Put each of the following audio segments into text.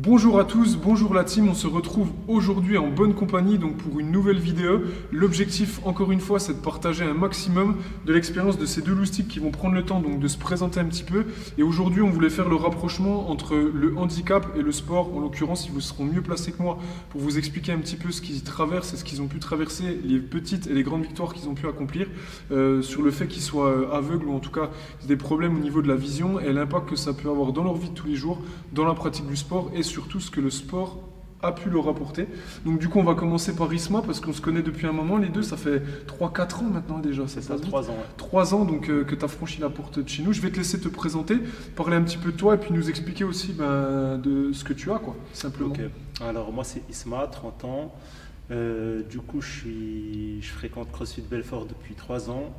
Bonjour à tous, bonjour la team, on se retrouve aujourd'hui en bonne compagnie donc pour une nouvelle vidéo. L'objectif encore une fois c'est de partager un maximum de l'expérience de ces deux loustiques qui vont prendre le temps donc de se présenter un petit peu. Et aujourd'hui on voulait faire le rapprochement entre le handicap et le sport. En l'occurrence ils vous seront mieux placés que moi pour vous expliquer un petit peu ce qu'ils traversent et ce qu'ils ont pu traverser, les petites et les grandes victoires qu'ils ont pu accomplir sur le fait qu'ils soient aveugles ou en tout cas des problèmes au niveau de la vision et l'impact que ça peut avoir dans leur vie de tous les jours, dans la pratique du sport et surtout ce que le sport a pu leur apporter. Donc du coup on va commencer par Isma parce qu'on se connaît depuis un moment les deux, ça fait 3-4 ans maintenant déjà. C'est ça, 3 ans. Ouais. 3 ans donc que tu as franchi la porte de chez nous. Je vais te laisser te présenter, parler un petit peu de toi et puis nous expliquer aussi de ce que tu as quoi, simplement. Ok. Alors moi c'est Isma, 30 ans. Du coup je fréquente CrossFit Belfort depuis 3 ans.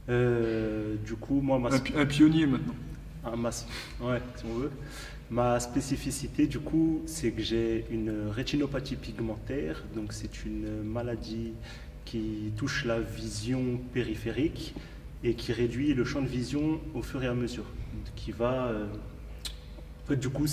Du coup moi un pionnier maintenant. Ouais, si on veut. Ma spécificité, du coup, c'est que j'ai une rétinopathie pigmentaire. Donc, c'est une maladie qui touche la vision périphérique et qui réduit le champ de vision au fur et à mesure. Qui va, en fait, du coup,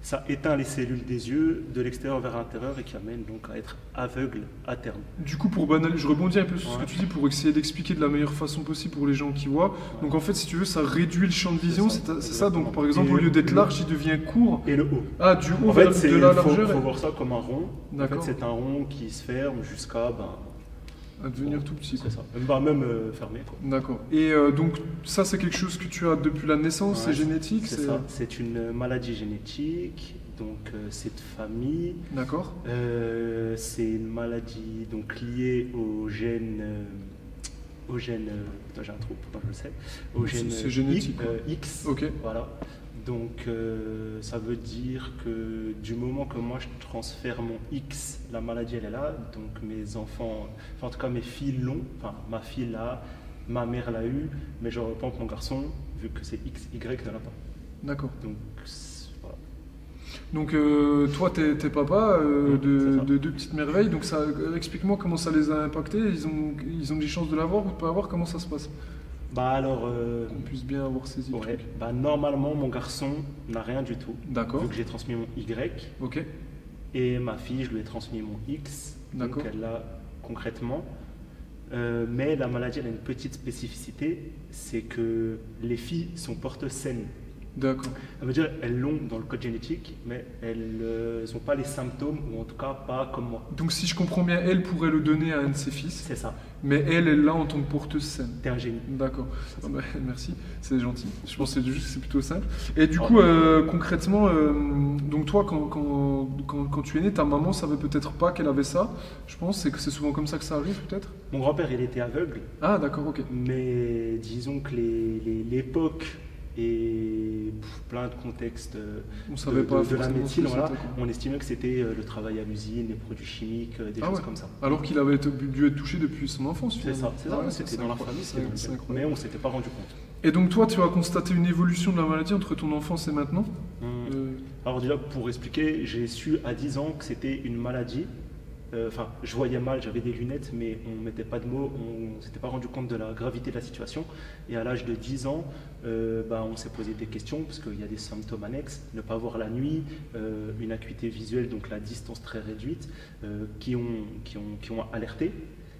ça éteint les cellules des yeux de l'extérieur vers l'intérieur et qui amène donc à être aveugle à terme. Du coup, je rebondis un peu sur ce que tu dis pour essayer d'expliquer de la meilleure façon possible pour les gens qui voient. Donc en fait, si tu veux, ça réduit le champ de vision, c'est ça. Donc par exemple, au lieu d'être large, il devient court. Et le haut. Ah, du haut en vers fait, de la largeur. Il faut voir ça comme un rond. En fait, D'accord. c'est un rond qui se ferme jusqu'à... à devenir tout petit. C'est ça. Même fermé. D'accord. Et donc ça c'est quelque chose que tu as depuis la naissance, c'est génétique. C'est ça. C'est une maladie génétique, donc c'est de famille. D'accord. C'est une maladie donc liée au gène. J'ai un trou, je le sais. Au gène c'est génétique, X. Ok. Voilà. Donc ça veut dire que du moment que moi je transfère mon X, la maladie elle est là, donc mes enfants, enfin, en tout cas mes filles l'ont, enfin ma fille l'a, ma mère l'a eu, mais je reprends mon garçon, vu que c'est X, Y ne l'a pas. D'accord. Donc voilà. Donc toi t'es papa de deux petites merveilles, donc ça, explique-moi comment ça les a impactés, ils ont des chances de l'avoir ou de pas avoir, comment ça se passe? Qu'on puisse bien avoir saisi le truc. Normalement, mon garçon n'a rien du tout. D'accord. Vu que j'ai transmis mon Y. Ok. Et ma fille, je lui ai transmis mon X. D'accord. Donc elle l'a concrètement. Mais la maladie, elle a une petite spécificité, c'est que les filles sont porteuses saines. D'accord. Ça veut dire qu'elles l'ont dans le code génétique, mais elles n'ont pas les symptômes, ou en tout cas pas comme moi. Donc si je comprends bien, elle pourrait le donner à un de ses fils. C'est ça. Mais elle l'a en tant que porteuse saine. T'es un génie. D'accord. Merci, c'est gentil. Je pense que c'est plutôt simple. Et du coup, concrètement, donc toi, quand tu es né, ta maman savait peut-être pas qu'elle avait ça. Je pense que c'est souvent comme ça que ça arrive, peut-être. Mon grand-père, il était aveugle. Ah, d'accord, ok. Mais disons que l'époque et plein de contextes on savait pas de la médecine, voilà, on estimait que c'était le travail à l'usine, les produits chimiques, des choses comme ça. Alors qu'il avait dû être touché depuis son enfance. C'est ça, c'était dans la famille, mais on ne s'était pas rendu compte. Et donc toi, tu as constaté une évolution de la maladie entre ton enfance et maintenant? Alors déjà, pour expliquer, j'ai su à 10 ans que c'était une maladie. Je voyais mal, j'avais des lunettes, mais on ne mettait pas de mots, on ne s'était pas rendu compte de la gravité de la situation. Et à l'âge de 10 ans, on s'est posé des questions, parce qu'il y a des symptômes annexes, ne pas voir la nuit, une acuité visuelle, donc la distance très réduite, qui ont alerté.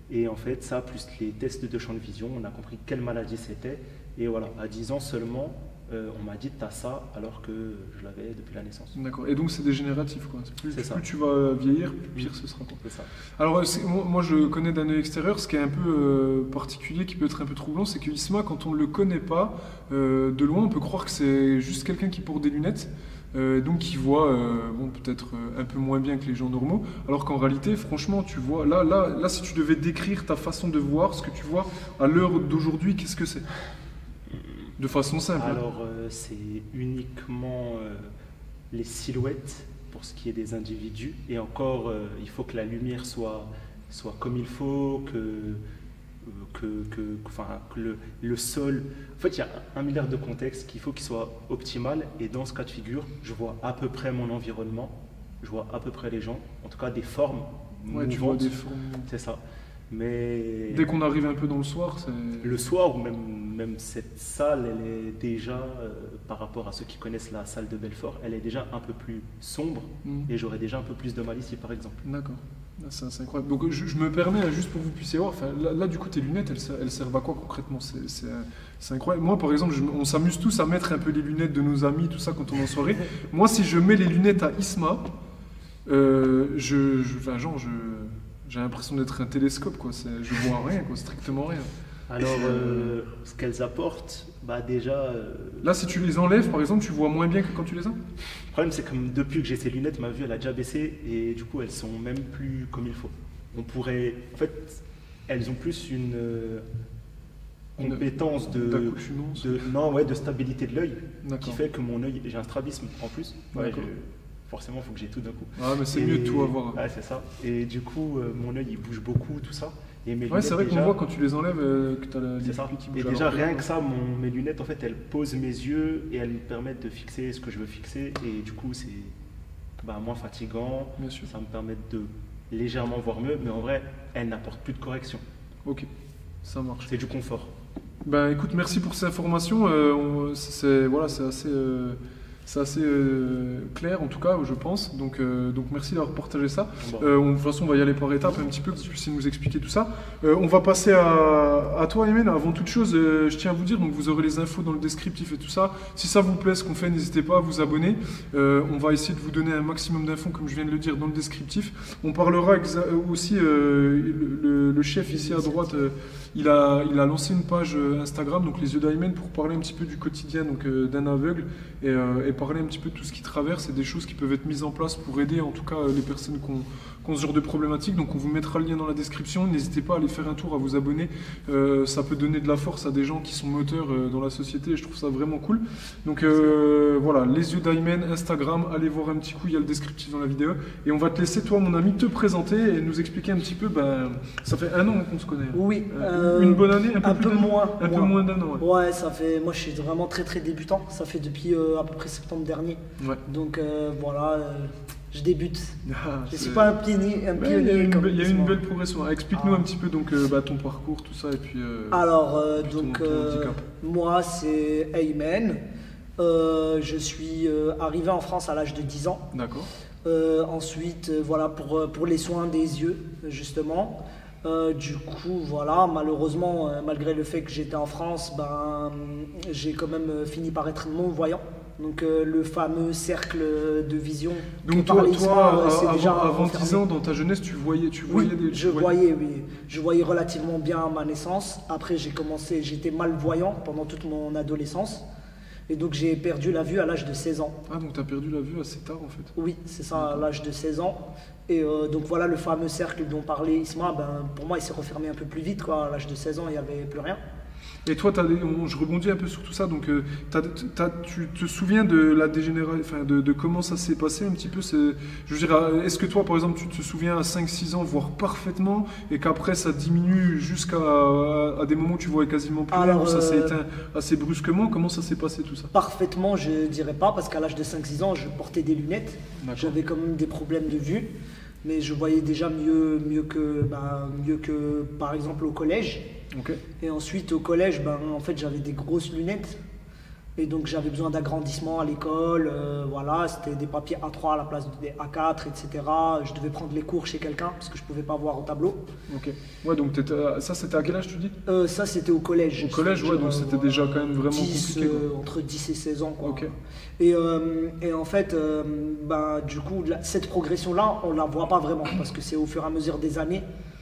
Et en fait, ça, plus les tests de champ de vision, on a compris quelle maladie c'était. Et voilà, à 10 ans seulement, on m'a dit t'as ça alors que je l'avais depuis la naissance. D'accord, et donc c'est dégénératif quoi. Plus tu vas vieillir, plus pire ce sera quoi. C'est ça. Alors moi je connais d'un œil extérieur, ce qui est un peu particulier, qui peut être un peu troublant, c'est que Isma, quand on ne le connaît pas, de loin on peut croire que c'est juste quelqu'un qui porte des lunettes. Donc qui voit peut-être un peu moins bien que les gens normaux, alors qu'en réalité franchement tu vois, là si tu devais décrire ta façon de voir, ce que tu vois à l'heure d'aujourd'hui, qu'est-ce que c'est? De façon simple. Alors, c'est uniquement les silhouettes pour ce qui est des individus. Et encore, il faut que la lumière soit comme il faut, que le sol... En fait, il y a 1 milliard de contextes qu'il faut qu'il soit optimal. Et dans ce cas de figure, je vois à peu près mon environnement, je vois à peu près les gens, en tout cas des formes mouvantes. Tu vois des formes. C'est ça. Mais Dès qu'on arrive un peu dans le soir, c'est... le soir, ou même cette salle, elle est déjà, par rapport à ceux qui connaissent la salle de Belfort, elle est déjà un peu plus sombre et j'aurais déjà un peu plus de mal ici, par exemple. D'accord. Là, c'est incroyable. Donc je me permets, juste pour que vous puissiez voir, enfin, là, du coup tes lunettes, elles servent à quoi concrètement? C'est incroyable. Moi par exemple, on s'amuse tous à mettre un peu les lunettes de nos amis, tout ça quand on est en soirée. Moi si je mets les lunettes à Isma, enfin, genre, j'ai l'impression d'être un télescope, quoi. Je vois rien, quoi, strictement rien. Alors, ce qu'elles apportent, bah déjà... Là, si tu les enlèves, par exemple, tu vois moins bien que quand tu les as? Le problème, c'est que depuis que j'ai ces lunettes, ma vue, elle a déjà baissé et du coup, elles sont même plus comme il faut. On pourrait... En fait, elles ont plus une compétence d'accoutumance. Non, ouais, de stabilité de l'œil qui D'accord. fait que mon œil... J'ai un strabisme en plus. Ouais, D'accord. forcément, il faut que j'ai tout d'un coup. Ah, mais c'est mieux de tout avoir. Ouais, c'est ça. Et du coup, mon œil, il bouge beaucoup, tout ça. Et mes Ouais, lunettes, c'est vrai qu'on déjà, voit quand tu les enlèves que tu as les c'est ça. pupilles qui Et bougent. déjà, Alors, rien que ça, mes lunettes, en fait, elles posent mes yeux et elles me permettent de fixer ce que je veux fixer. Et du coup, c'est moins fatigant. Bien sûr. Ça me permet de légèrement voir mieux. Mais en vrai, elles n'apportent plus de correction. Ok, ça marche. C'est du confort. Ben écoute, merci pour ces informations. Voilà, c'est assez clair en tout cas, je pense. Donc merci d'avoir partagé ça. De toute façon, on va y aller par étapes un petit peu, que tu puisses nous expliquer tout ça. On va passer à toi, Aymen. Avant toute chose, je tiens à vous dire, donc vous aurez les infos dans le descriptif et tout ça. Si ça vous plaît ce qu'on fait, n'hésitez pas à vous abonner. On va essayer de vous donner un maximum d'infos, comme je viens de le dire, dans le descriptif. On parlera aussi, le chef ici à droite, il a lancé une page Instagram, donc les yeux d'Aymen, pour parler un petit peu du quotidien d'un aveugle et parler un petit peu de tout ce qui traverse et des choses qui peuvent être mises en place pour aider en tout cas les personnes qui ont ce genre de problématiques. Donc on vous mettra le lien dans la description, n'hésitez pas à aller faire un tour, à vous abonner, ça peut donner de la force à des gens qui sont moteurs dans la société et je trouve ça vraiment cool. Donc voilà, les yeux d'Aymen, Instagram, allez voir un petit coup, il y a le descriptif dans la vidéo et on va te laisser toi mon ami te présenter et nous expliquer un petit peu, ça fait 1 an qu'on se connaît. Oui. Une bonne année, un peu moins. Un peu moins d'1 an. Ouais, ça fait. Moi, je suis vraiment très très débutant. Ça fait depuis à peu près septembre dernier. Ouais. Donc voilà, je débute. Je C'est suis pas un pionnier. Il y a une moi. belle progression. Explique-nous un petit peu donc ton parcours, tout ça et puis. Alors puis donc ton handicap. moi c'est Aymen. Je suis arrivé en France à l'âge de 10 ans. D'accord. Ensuite, voilà, pour les soins des yeux, justement. Du coup, voilà, malheureusement, malgré le fait que j'étais en France, j'ai quand même fini par être non-voyant. Donc le fameux cercle de vision. Donc toi, avant 10 ans, dans ta jeunesse, tu voyais voyais, oui. Je voyais relativement bien à ma naissance. Après, j'étais malvoyant pendant toute mon adolescence. Et donc j'ai perdu la vue à l'âge de 16 ans. Ah, donc tu as perdu la vue assez tard en fait. Oui, c'est ça, à l'âge de 16 ans. Et donc voilà, le fameux cercle dont parlait Isma, pour moi il s'est refermé un peu plus vite, quoi. À l'âge de 16 ans, il n'y avait plus rien. Et toi, je rebondis un peu sur tout ça, donc tu te souviens de la dégénération, enfin de comment ça s'est passé un petit peu, je veux dire, est-ce que toi par exemple tu te souviens à 5-6 ans voir parfaitement et qu'après ça diminue jusqu'à des moments où tu voyais quasiment plus rien, où ça s'est éteint assez brusquement, comment ça s'est passé tout ça? Parfaitement, je dirais pas, parce qu'à l'âge de 5-6 ans, je portais des lunettes, j'avais quand même des problèmes de vue, mais je voyais déjà mieux que par exemple au collège. Okay. Et ensuite au collège, en fait j'avais des grosses lunettes et donc j'avais besoin d'agrandissement à l'école, voilà, c'était des papiers A3 à la place des A4, etc. Je devais prendre les cours chez quelqu'un parce que je pouvais pas voir au tableau. Ok. Ouais, donc ça c'était à quel âge tu dis? Ça c'était au collège. Au collège, ouais, donc c'était déjà quand même vraiment 10, compliqué. Entre 10 et 16 ans, quoi. Ok. Et en fait, du coup, cette progression-là, on la voit pas vraiment parce que c'est au fur et à mesure des années.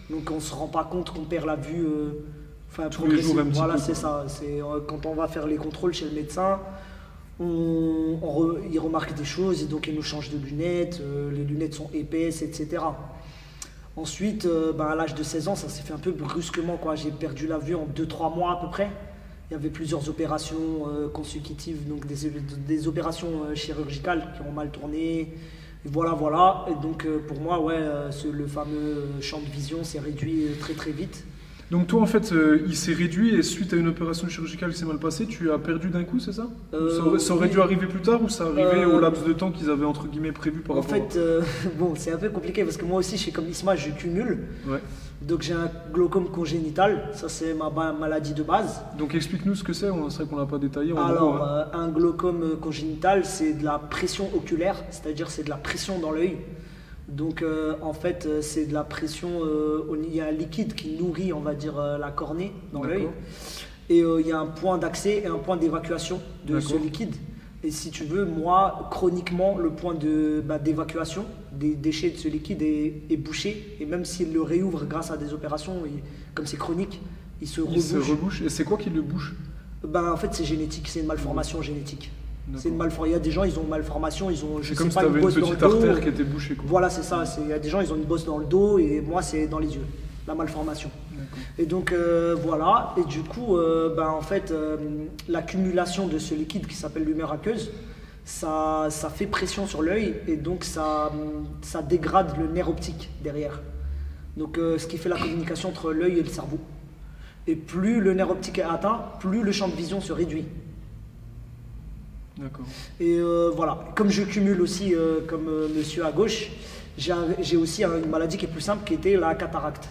Donc on se rend pas compte qu'on perd la vue. Tous les jours un petit voilà, peu. C'est ça. C'est quand on va faire les contrôles chez le médecin, il remarque des choses et donc il nous change de lunettes. Les lunettes sont épaisses, etc. Ensuite, à l'âge de 16 ans, ça s'est fait un peu brusquement, quoi. J'ai perdu la vue en 2-3 mois à peu près. Il y avait plusieurs opérations consécutives, donc des opérations chirurgicales qui ont mal tourné. Et voilà. Et donc pour moi, le fameux champ de vision s'est réduit très très vite. Donc toi, en fait, il s'est réduit et suite à une opération chirurgicale qui s'est mal passée, tu as perdu d'un coup, c'est ça? Ça aurait dû arriver plus tard ou ça arrivait au laps de temps qu'ils avaient entre guillemets prévu par rapport bon, c'est un peu compliqué parce que moi aussi, je suis comme Isma, je cumule. Ouais. Donc j'ai un glaucome congénital, ça c'est ma maladie de base. Donc explique-nous ce que c'est vrai qu'on l'a pas détaillé. Alors, un glaucome congénital, c'est de la pression oculaire, c'est-à-dire c'est de la pression dans l'œil. Donc en fait, c'est de la pression, il y a un liquide qui nourrit, on va dire, la cornée dans l'œil. Et il y a un point d'accès et un point d'évacuation de ce liquide. Et si tu veux, moi, chroniquement, le point d'évacuation des déchets de ce liquide est bouché. Et même s'il le réouvre grâce à des opérations, comme c'est chronique, il se rebouche. Et c'est quoi qui le bouche? En fait, c'est génétique, c'est une malformation génétique. C'est une malformation. Il y a des gens, ils ont une malformation, ils ont, je sais pas, une petite artère qui était bouchée, quoi. Voilà, c'est ça. Il y a des gens, ils ont une bosse dans le dos et moi, c'est dans les yeux, la malformation. Et donc voilà. Et du coup, en fait, l'accumulation de ce liquide qui s'appelle l'humeur aqueuse, ça fait pression sur l'œil et donc ça dégrade le nerf optique derrière. Donc ce qui fait la communication entre l'œil et le cerveau. Et plus le nerf optique est atteint, plus le champ de vision se réduit. D'accord. Et voilà, comme je cumule aussi, comme monsieur à gauche, j'ai aussi une maladie qui est plus simple, qui était la cataracte.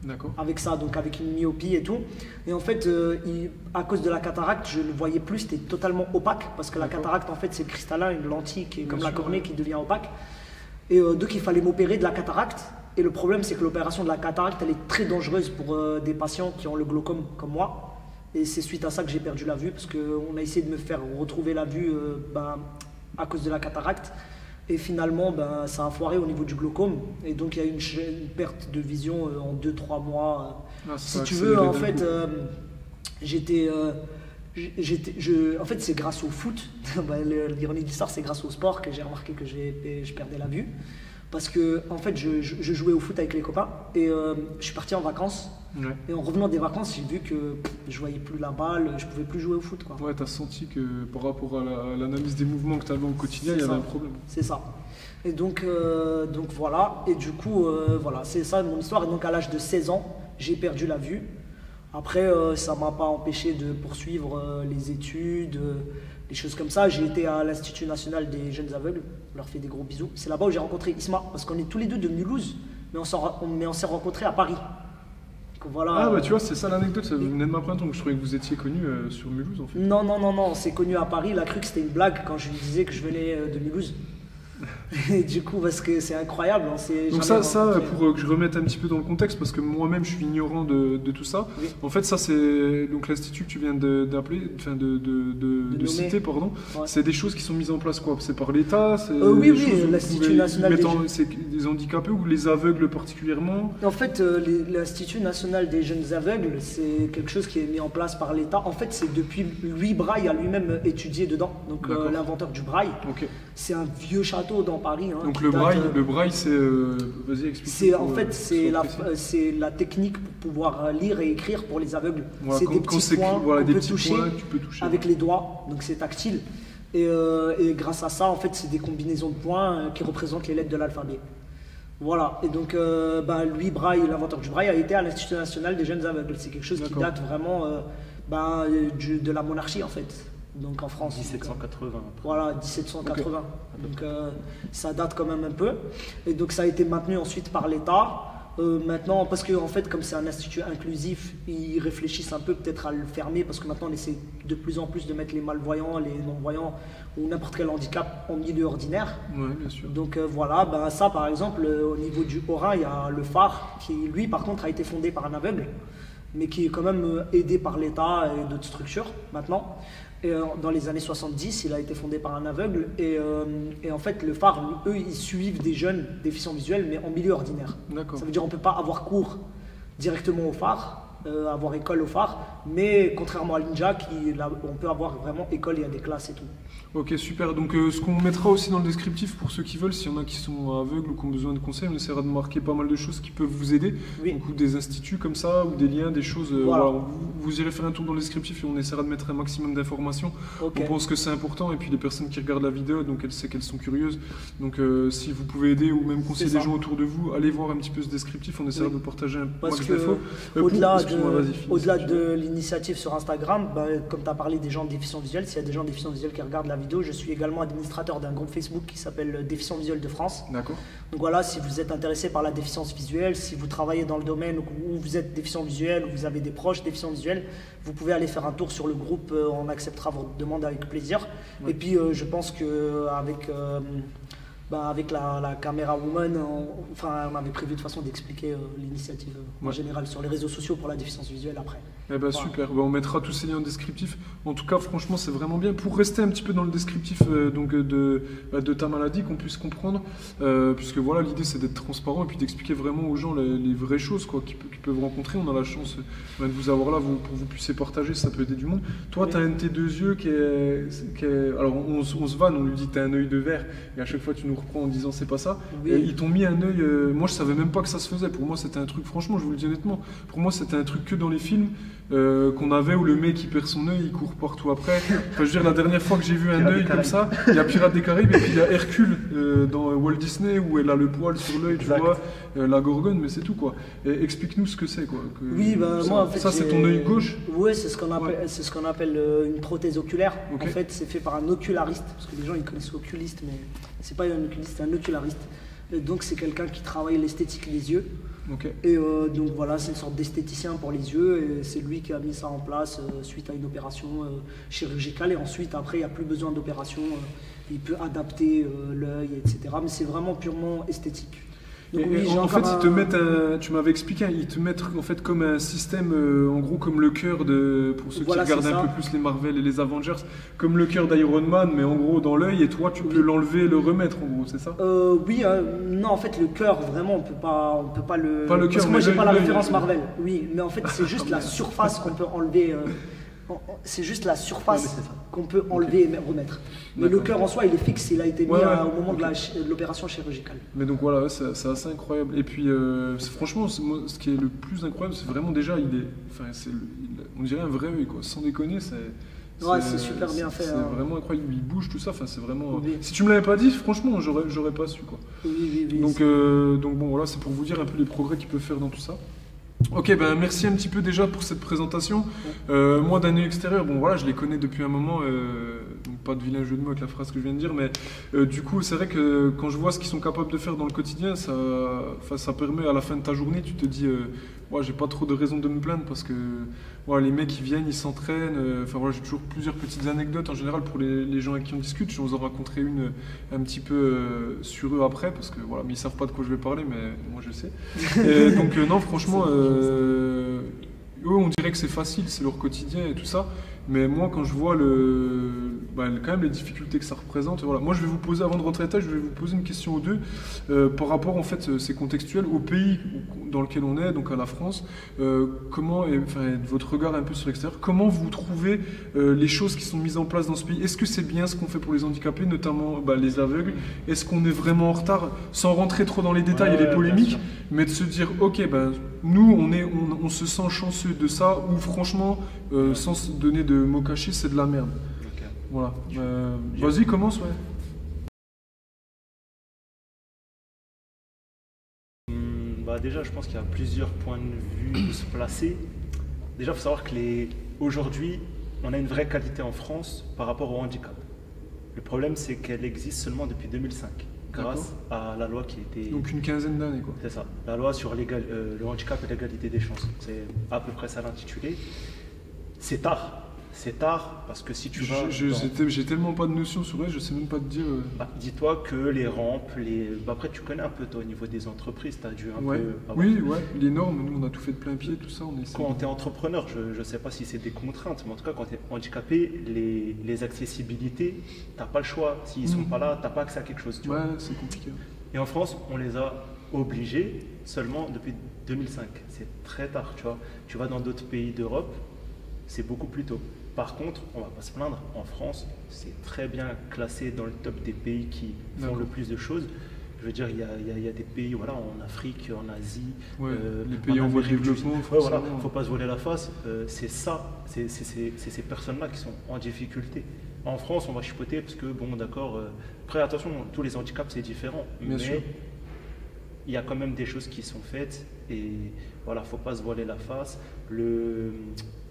D'accord. Avec ça, donc avec une myopie et tout. Et en fait, à cause de la cataracte, je ne voyais plus, c'était totalement opaque, parce que la cataracte, en fait, c'est cristallin, une lentille qui est comme la cornée qui devient opaque. Et donc, il fallait m'opérer de la cataracte. Et le problème, c'est que l'opération de la cataracte, elle est très dangereuse pour des patients qui ont le glaucome comme moi. Et c'est suite à ça que j'ai perdu la vue, parce qu'on a essayé de me faire retrouver la vue à cause de la cataracte. Et finalement, ça a foiré au niveau du glaucome. Et donc, il y a eu une perte de vision en 2-3 mois. Si tu veux, en fait, en fait, c'est grâce au foot. L'ironie de l'histoire, c'est grâce au sport que j'ai remarqué que je perdais la vue. Parce que, en fait, je jouais au foot avec les copains et je suis parti en vacances. Ouais. Et en revenant des vacances, j'ai vu que je voyais plus la balle, je pouvais plus jouer au foot, quoi. Ouais, t'as senti que par rapport à l'analyse des mouvements que tu avais au quotidien, il y avait un problème. C'est ça. Et donc voilà. Et du coup, voilà, c'est ça mon histoire. Et donc à l'âge de 16 ans, j'ai perdu la vue. Après, ça ne m'a pas empêché de poursuivre les études, les choses comme ça. J'ai été à l'Institut national des jeunes aveugles. On leur fait des gros bisous. C'est là-bas où j'ai rencontré Isma, parce qu'on est tous les deux de Mulhouse, mais on s'est rencontrés à Paris. Voilà, ah bah tu vois, c'est ça l'anecdote, ça venait de m'apprendre, donc je croyais que vous étiez connus sur Mulhouse en fait. Non, on s'est connus à Paris, il a cru que c'était une blague quand je lui disais que je venais de Mulhouse. Et du coup, parce que c'est incroyable. Donc ça pour que je remette un petit peu dans le contexte, parce que moi-même je suis ignorant de tout ça. Oui. En fait, ça c'est donc l'institut que tu viens d'appeler, enfin de citer, pardon. Ouais. C'est des choses qui sont mises en place quoi? C'est par l'État? Oui, l'Institut national c'est des handicapés ou les aveugles particulièrement? En fait, l'Institut national des jeunes aveugles, c'est quelque chose qui est mis en place par l'État. En fait, c'est depuis Louis Braille a lui-même étudié dedans, donc l'inventeur du Braille. Okay. C'est un vieux château dans Paris. Hein, donc le braille, c'est... Vas-y, explique. En fait, c'est la technique pour pouvoir lire et écrire pour les aveugles. Voilà, c'est des petits points qu'on peut toucher avec les doigts, donc c'est tactile. Et grâce à ça, en fait, c'est des combinaisons de points qui représentent les lettres de l'alphabet. Voilà, et donc Louis Braille, l'inventeur du Braille, a été à l'Institut national des jeunes aveugles. C'est quelque chose qui date vraiment de la monarchie, en fait. Donc en France. 1780. Voilà, 1780. Okay. Donc ça date quand même un peu. Et donc ça a été maintenu ensuite par l'État. Maintenant, parce que en fait, comme c'est un institut inclusif, ils réfléchissent un peu peut-être à le fermer, parce que maintenant on essaie de plus en plus de mettre les malvoyants, les non-voyants ou n'importe quel handicap en milieu ordinaire. Oui, bien sûr. Donc voilà, ça par exemple, au niveau du Haut-Rhin, il y a le phare qui, lui, par contre, a été fondé par un aveugle, mais qui est quand même aidé par l'État et d'autres structures maintenant. Et dans les années 70, il a été fondé par un aveugle et en fait le phare, eux, ils suivent des jeunes déficients visuels mais en milieu ordinaire. Ça veut dire on ne peut pas avoir cours directement au phare, avoir école au phare, Mais contrairement à l'INJA, on peut avoir vraiment école, il y a des classes et tout. Ok, super. Donc, ce qu'on mettra aussi dans le descriptif pour ceux qui veulent, s'il y en a qui sont aveugles ou qui ont besoin de conseils, on essaiera de marquer pas mal de choses qui peuvent vous aider. Oui. Donc, ou des instituts comme ça, ou des liens, des choses. Voilà. Voilà, vous irez faire un tour dans le descriptif et on essaiera de mettre un maximum d'informations. Ok. On pense que c'est important. Et puis, les personnes qui regardent la vidéo, donc elles savent qu'elles sont curieuses. Donc, si vous pouvez aider ou même conseiller C'est des ça. gens autour de vous, allez voir un petit peu ce descriptif. On essaiera Oui. de vous partager un Parce max que d'infos. au-delà Vas-y, finis. de l'initiative sur Instagram, comme tu as parlé des gens de déficience visuelle, s'il y a des gens de déficience visuelle qui regardent la vidéo, je suis également administrateur d'un groupe Facebook qui s'appelle Déficients visuels de France. D'accord. Donc voilà, si vous êtes intéressé par la déficience visuelle, si vous travaillez dans le domaine où vous êtes déficient visuel, ou vous avez des proches déficients visuels, vous pouvez aller faire un tour sur le groupe, on acceptera votre demande avec plaisir. Ouais. Et puis je pense qu'avec avec la caméra woman, on avait prévu de façon d'expliquer l'initiative en Ouais. général sur les réseaux sociaux pour la déficience visuelle après. Eh ben, Voilà. super, ben, on mettra tous ces liens en descriptif. En tout cas, franchement, c'est vraiment bien. Pour rester un petit peu dans le descriptif de ta maladie, qu'on puisse comprendre, puisque voilà, l'idée c'est d'être transparent et puis d'expliquer vraiment aux gens les vraies choses quoi, qu'ils peuvent rencontrer. On a la chance de vous avoir là pour que vous puissiez partager, ça peut aider du monde. Toi, Oui. tu as un de tes deux yeux qui est. Alors, on se vanne, on lui dit tu as un œil de verre, et à chaque fois tu nous reprends en disant c'est pas ça. Oui. Et ils t'ont mis un œil. Moi, je savais même pas que ça se faisait. Pour moi, c'était un truc, franchement, je vous le dis honnêtement, pour moi, c'était un truc que dans les films. Qu'on avait où le mec il perd son œil, il court partout après. Enfin, je veux dire, la dernière fois que j'ai vu un Pirates œil des comme ça, il y a Pirates des Caraïbes et puis il y a Hercule dans Walt Disney où elle a le poil sur l'œil, tu Exact. vois, la gorgone, mais c'est tout quoi. Et explique-nous ce que c'est quoi. Oui, ça, moi en fait. ça c'est j'ai- ton œil gauche. Ouais, c'est ce qu'on appelle, c'est ce qu'on appelle une prothèse oculaire. Ok. En fait, c'est fait par un oculariste, parce que les gens ils connaissent oculiste, mais c'est pas un oculiste, c'est un oculariste. Et donc c'est quelqu'un qui travaille l'esthétique des yeux. Ok. Et donc voilà, c'est une sorte d'esthéticien pour les yeux, et c'est lui qui a mis ça en place suite à une opération chirurgicale. Et ensuite, après, il n'y a plus besoin d'opération, il peut adapter l'œil, etc. Mais c'est vraiment purement esthétique. Donc, Et j'ai en encore fait, ils te mettent tu m'avais expliqué, ils te mettent en fait comme un système, en gros comme le cœur pour ceux Voilà, qui regardent c'est un ça. peu plus les Marvel et les Avengers, comme le cœur d'Iron Man, mais en gros dans l'œil, et toi tu peux l'enlever et le remettre en gros, c'est ça? Oui, non, en fait, le cœur, vraiment, on peut pas le. Pas le cœur, Parce que moi, mais j'ai pas la l'œil, référence l'œil. Marvel. Oui, mais en fait, c'est juste la surface qu'on peut enlever. C'est juste la surface Ouais, mais c'est ça. qu'on peut enlever et remettre. Mais le D'accord. cœur en soi, il est fixe, il a été mis Ouais, ouais, au moment ok. de l'opération chirurgicale. Mais donc voilà, ouais, c'est assez incroyable. Et puis franchement, moi, ce qui est le plus incroyable, c'est vraiment déjà, on dirait un vrai œil quoi. Sans déconner, Ouais, c'est super bien fait, C'est hein. vraiment incroyable. Il bouge tout ça. Enfin, c'est vraiment. Oui. Si tu me l'avais pas dit, franchement, j'aurais pas su quoi. Oui. Donc bon, voilà, c'est pour vous dire un peu les progrès qu'il peut faire dans tout ça. Ok, ben merci un petit peu déjà pour cette présentation. Moi, d'un œil extérieur, bon voilà, je les connais depuis un moment, donc pas de vilain jeu de mots avec la phrase que je viens de dire, mais du coup, c'est vrai que quand je vois ce qu'ils sont capables de faire dans le quotidien, ça permet à la fin de ta journée, tu te dis, ouais, j'ai pas trop de raison de me plaindre parce que voilà, les mecs ils viennent, ils s'entraînent. Enfin voilà, j'ai toujours plusieurs petites anecdotes en général pour les gens avec qui on discute. Je vous en raconterai une un petit peu sur eux après parce que voilà, mais ils savent pas de quoi je vais parler, mais moi je sais. Et donc non, franchement, eux on dirait que c'est facile, c'est leur quotidien et tout ça. Mais moi quand je vois quand même les difficultés que ça représente, voilà. Moi je vais vous poser, avant de rentrer à la tâche, je vais vous poser une question aux deux par rapport en fait, c'est contextuel au pays dans lequel on est, donc à la France. Comment, votre regard un peu sur l'extérieur, comment vous trouvez les choses qui sont mises en place dans ce pays? Est-ce que c'est bien ce qu'on fait pour les handicapés, notamment les aveugles? Est-ce qu'on est vraiment en retard, sans rentrer trop dans les détails et les bien polémiques, sûr. mais de se dire ok, nous on se sent chanceux de ça, ou franchement, sans se donner de mots cachés, c'est de la merde. Ok. Voilà. Vas-y, commence, ouais. Déjà, je pense qu'il y a plusieurs points de vue où se placer. Déjà, il faut savoir que aujourd'hui, on a une vraie qualité en France par rapport au handicap. Le problème, c'est qu'elle existe seulement depuis 2005, grâce à la loi qui a été... Donc une quinzaine d'années, quoi. C'est ça, la loi sur le handicap et l'égalité des chances. C'est à peu près ça l'intitulé. C'est tard parce que si tu vas... J'ai tellement pas de notion sur elle, je sais même pas te dire... dis-toi que les rampes, après tu connais un peu toi au niveau des entreprises, tu as dû un Ouais. peu... avoir- Oui, ouais, les normes, nous on a tout fait de plein pied, tout ça, on essaie. Quand tu es entrepreneur, je ne sais pas si c'est des contraintes, mais en tout cas quand tu es handicapé, les accessibilités, tu n'as pas le choix. S'ils ne sont pas là, tu n'as pas accès à quelque chose. Tu vois. Ouais, c'est compliqué. Et en France, on les a obligés seulement depuis 2005. C'est très tard, tu vois. Tu vas dans d'autres pays d'Europe, c'est beaucoup plus tôt. Par contre, on ne va pas se plaindre, en France, c'est très bien classé dans le top des pays qui font le plus de choses. Je veux dire, il y a des pays, voilà, en Afrique, en Asie, les pays en voie de développement. Voilà, il ne faut pas se voiler la face. C'est ces personnes-là qui sont en difficulté. En France, on va chipoter parce que, bon, d'accord, après, attention, tous les handicaps, c'est différent. Bien sûr. Il y a quand même des choses qui sont faites et voilà, il ne faut pas se voiler la face.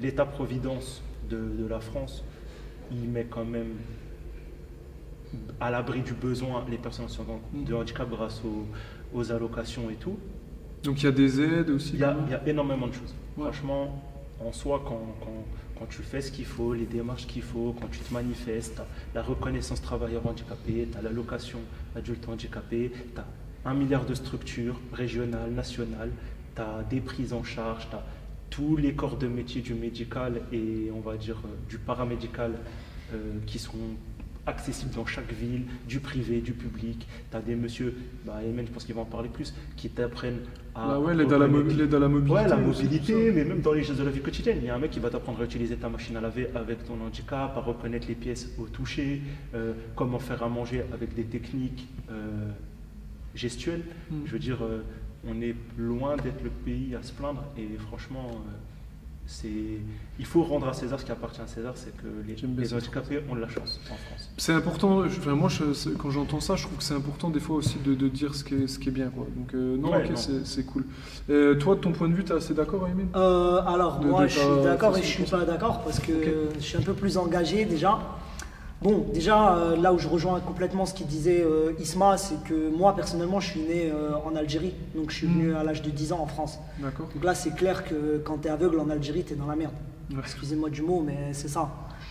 L'État-providence de la France, il met quand même à l'abri du besoin les personnes en situation de handicap grâce aux allocations et tout. Donc il y a des aides aussi. Il y a énormément de choses. Franchement, en soi, quand tu fais ce qu'il faut, les démarches qu'il faut, quand tu te manifestes, tu as la reconnaissance travailleur handicapé, tu as l'allocation adulte handicapé, tu as 1 milliard de structures régionales, nationales, tu as des prises en charge, tu as tous les corps de métier du médical et on va dire du paramédical qui sont accessibles dans chaque ville, du privé, du public. Tu as des messieurs, Ayman, je pense qu'il va en parler plus, qui t'apprennent à... l'aide à la mobilité. Ouais, la mobilité, mais même dans les gestes de la vie quotidienne. Il y a un mec qui va t'apprendre à utiliser ta machine à laver avec ton handicap, à reconnaître les pièces au toucher, comment faire à manger avec des techniques gestuelles. Je veux dire, on est loin d'être le pays à se plaindre et franchement... il faut rendre à César ce qui appartient à César, c'est que les handicapés ont de la chance en France. C'est important, moi quand j'entends ça, je trouve que c'est important des fois aussi de dire ce qui est bien. Quoi. Donc c'est cool. Toi, de ton point de vue, tu es assez d'accord, Ayman? Moi je suis d'accord et je suis pas d'accord parce que je suis un peu plus engagé déjà. Bon, déjà, là où je rejoins complètement ce qu'il disait Isma, c'est que moi, personnellement, je suis né en Algérie. Donc, je suis venu à l'âge de 10 ans en France. D'accord. Donc là, c'est clair que quand tu es aveugle en Algérie, tu es dans la merde. Ouais. Excusez-moi du mot, mais c'est ça.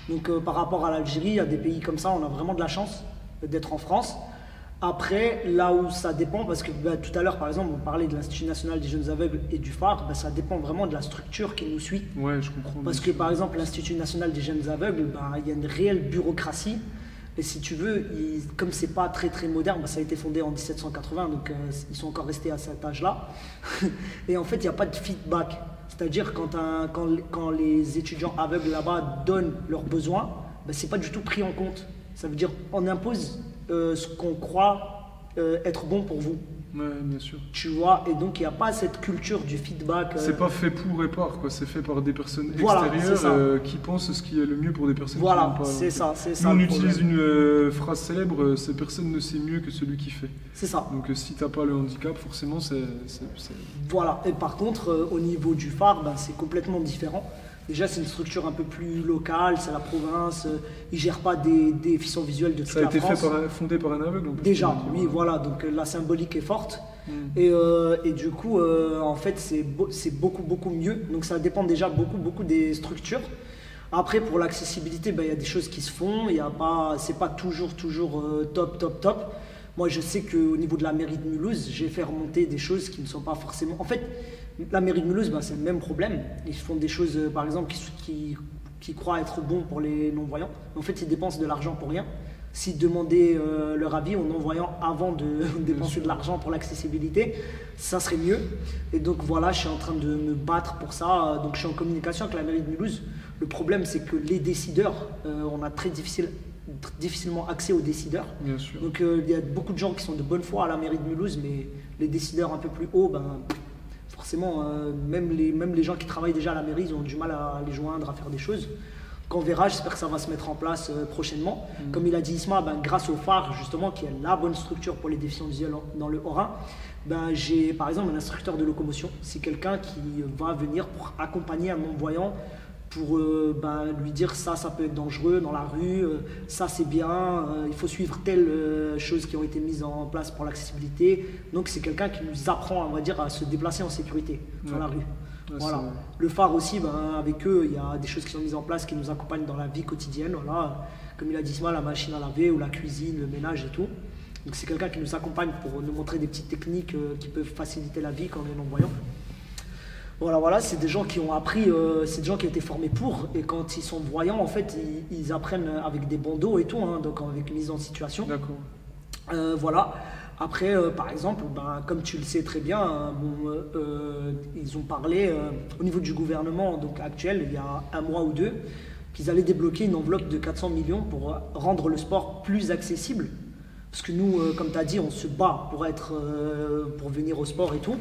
Donc, par rapport à l'Algérie, il y a des pays comme ça, on a vraiment de la chance d'être en France. Après, là où ça dépend, parce que tout à l'heure, par exemple, on parlait de l'Institut national des jeunes aveugles et du phare, ça dépend vraiment de la structure qui nous suit. Ouais, je comprends. Parce que, par exemple, l'Institut national des jeunes aveugles, il y a une réelle bureaucratie. Et si tu veux, comme c'est pas très très moderne, ça a été fondé en 1780, donc ils sont encore restés à cet âge-là. Et en fait, il n'y a pas de feedback. C'est-à-dire quand les étudiants aveugles là-bas donnent leurs besoins, c'est pas du tout pris en compte. Ça veut dire on impose ce qu'on croit être bon pour vous. Ouais, bien sûr. Tu vois, et donc il n'y a pas cette culture du feedback. C'est pas fait pour et par, quoi. C'est fait par des personnes extérieures qui pensent ce qui est le mieux pour des personnes qui n'ont pas. C'est ça. Nous, on utilise une phrase célèbre, c'est personne ne sait mieux que celui qui fait. C'est ça. Donc si t'as pas le handicap, forcément c'est... Voilà, et par contre, au niveau du phare, c'est complètement différent. Déjà, c'est une structure un peu plus locale, c'est la province, ils ne gèrent pas des déficients visuels de toute la France. Ça a été fondé par un aveugle en plus. Déjà, oui, voilà, donc la symbolique est forte. Et du coup, en fait, c'est beaucoup mieux. Donc ça dépend déjà beaucoup des structures. Après, pour l'accessibilité, il y a des choses qui se font, c'est pas toujours top. Moi, je sais qu'au niveau de la mairie de Mulhouse, j'ai fait remonter des choses qui ne sont pas forcément... En fait, la mairie de Mulhouse, c'est le même problème. Ils font des choses, par exemple, qui croient être bons pour les non-voyants. En fait, ils dépensent de l'argent pour rien. S'ils demandaient leur avis aux non-voyants avant de dépenser de l'argent pour l'accessibilité, ça serait mieux. Et donc voilà, je suis en train de me battre pour ça. Donc je suis en communication avec la mairie de Mulhouse. Le problème, c'est que les décideurs, on a difficilement accès aux décideurs. Bien sûr. Donc il y a beaucoup de gens qui sont de bonne foi à la mairie de Mulhouse, mais les décideurs un peu plus hauts, forcément, même les gens qui travaillent déjà à la mairie, ils ont du mal à les joindre, à faire des choses. Qu'on verra, j'espère que ça va se mettre en place prochainement. Comme il a dit Isma, grâce au phare, justement, qui est la bonne structure pour les déficients visuels dans le Haut-Rhin, j'ai par exemple un instructeur de locomotion. C'est quelqu'un qui va venir pour accompagner un non-voyant, pour lui dire ça peut être dangereux dans la rue, ça c'est bien, il faut suivre telle chose qui ont été mises en place pour l'accessibilité. Donc c'est quelqu'un qui nous apprend, on va dire, à se déplacer en sécurité dans la rue. Voilà. Le phare aussi, avec eux, il y a des choses qui sont mises en place qui nous accompagnent dans la vie quotidienne. Voilà. Comme il a dit Isma, la machine à laver ou la cuisine, le ménage et tout. Donc c'est quelqu'un qui nous accompagne pour nous montrer des petites techniques qui peuvent faciliter la vie quand on est non-voyant. Voilà, c'est des gens qui ont appris, c'est des gens qui ont été formés pour, et quand ils sont voyants, en fait, ils apprennent avec des bandeaux et tout, donc avec mise en situation. D'accord. Voilà. Après, par exemple, ben, comme tu le sais très bien, hein, bon, ils ont parlé au niveau du gouvernement donc, actuel, il y a un mois ou deux, qu'ils allaient débloquer une enveloppe de 400 millions pour rendre le sport plus accessible. Parce que nous, comme tu as dit, on se bat pour venir au sport et tout.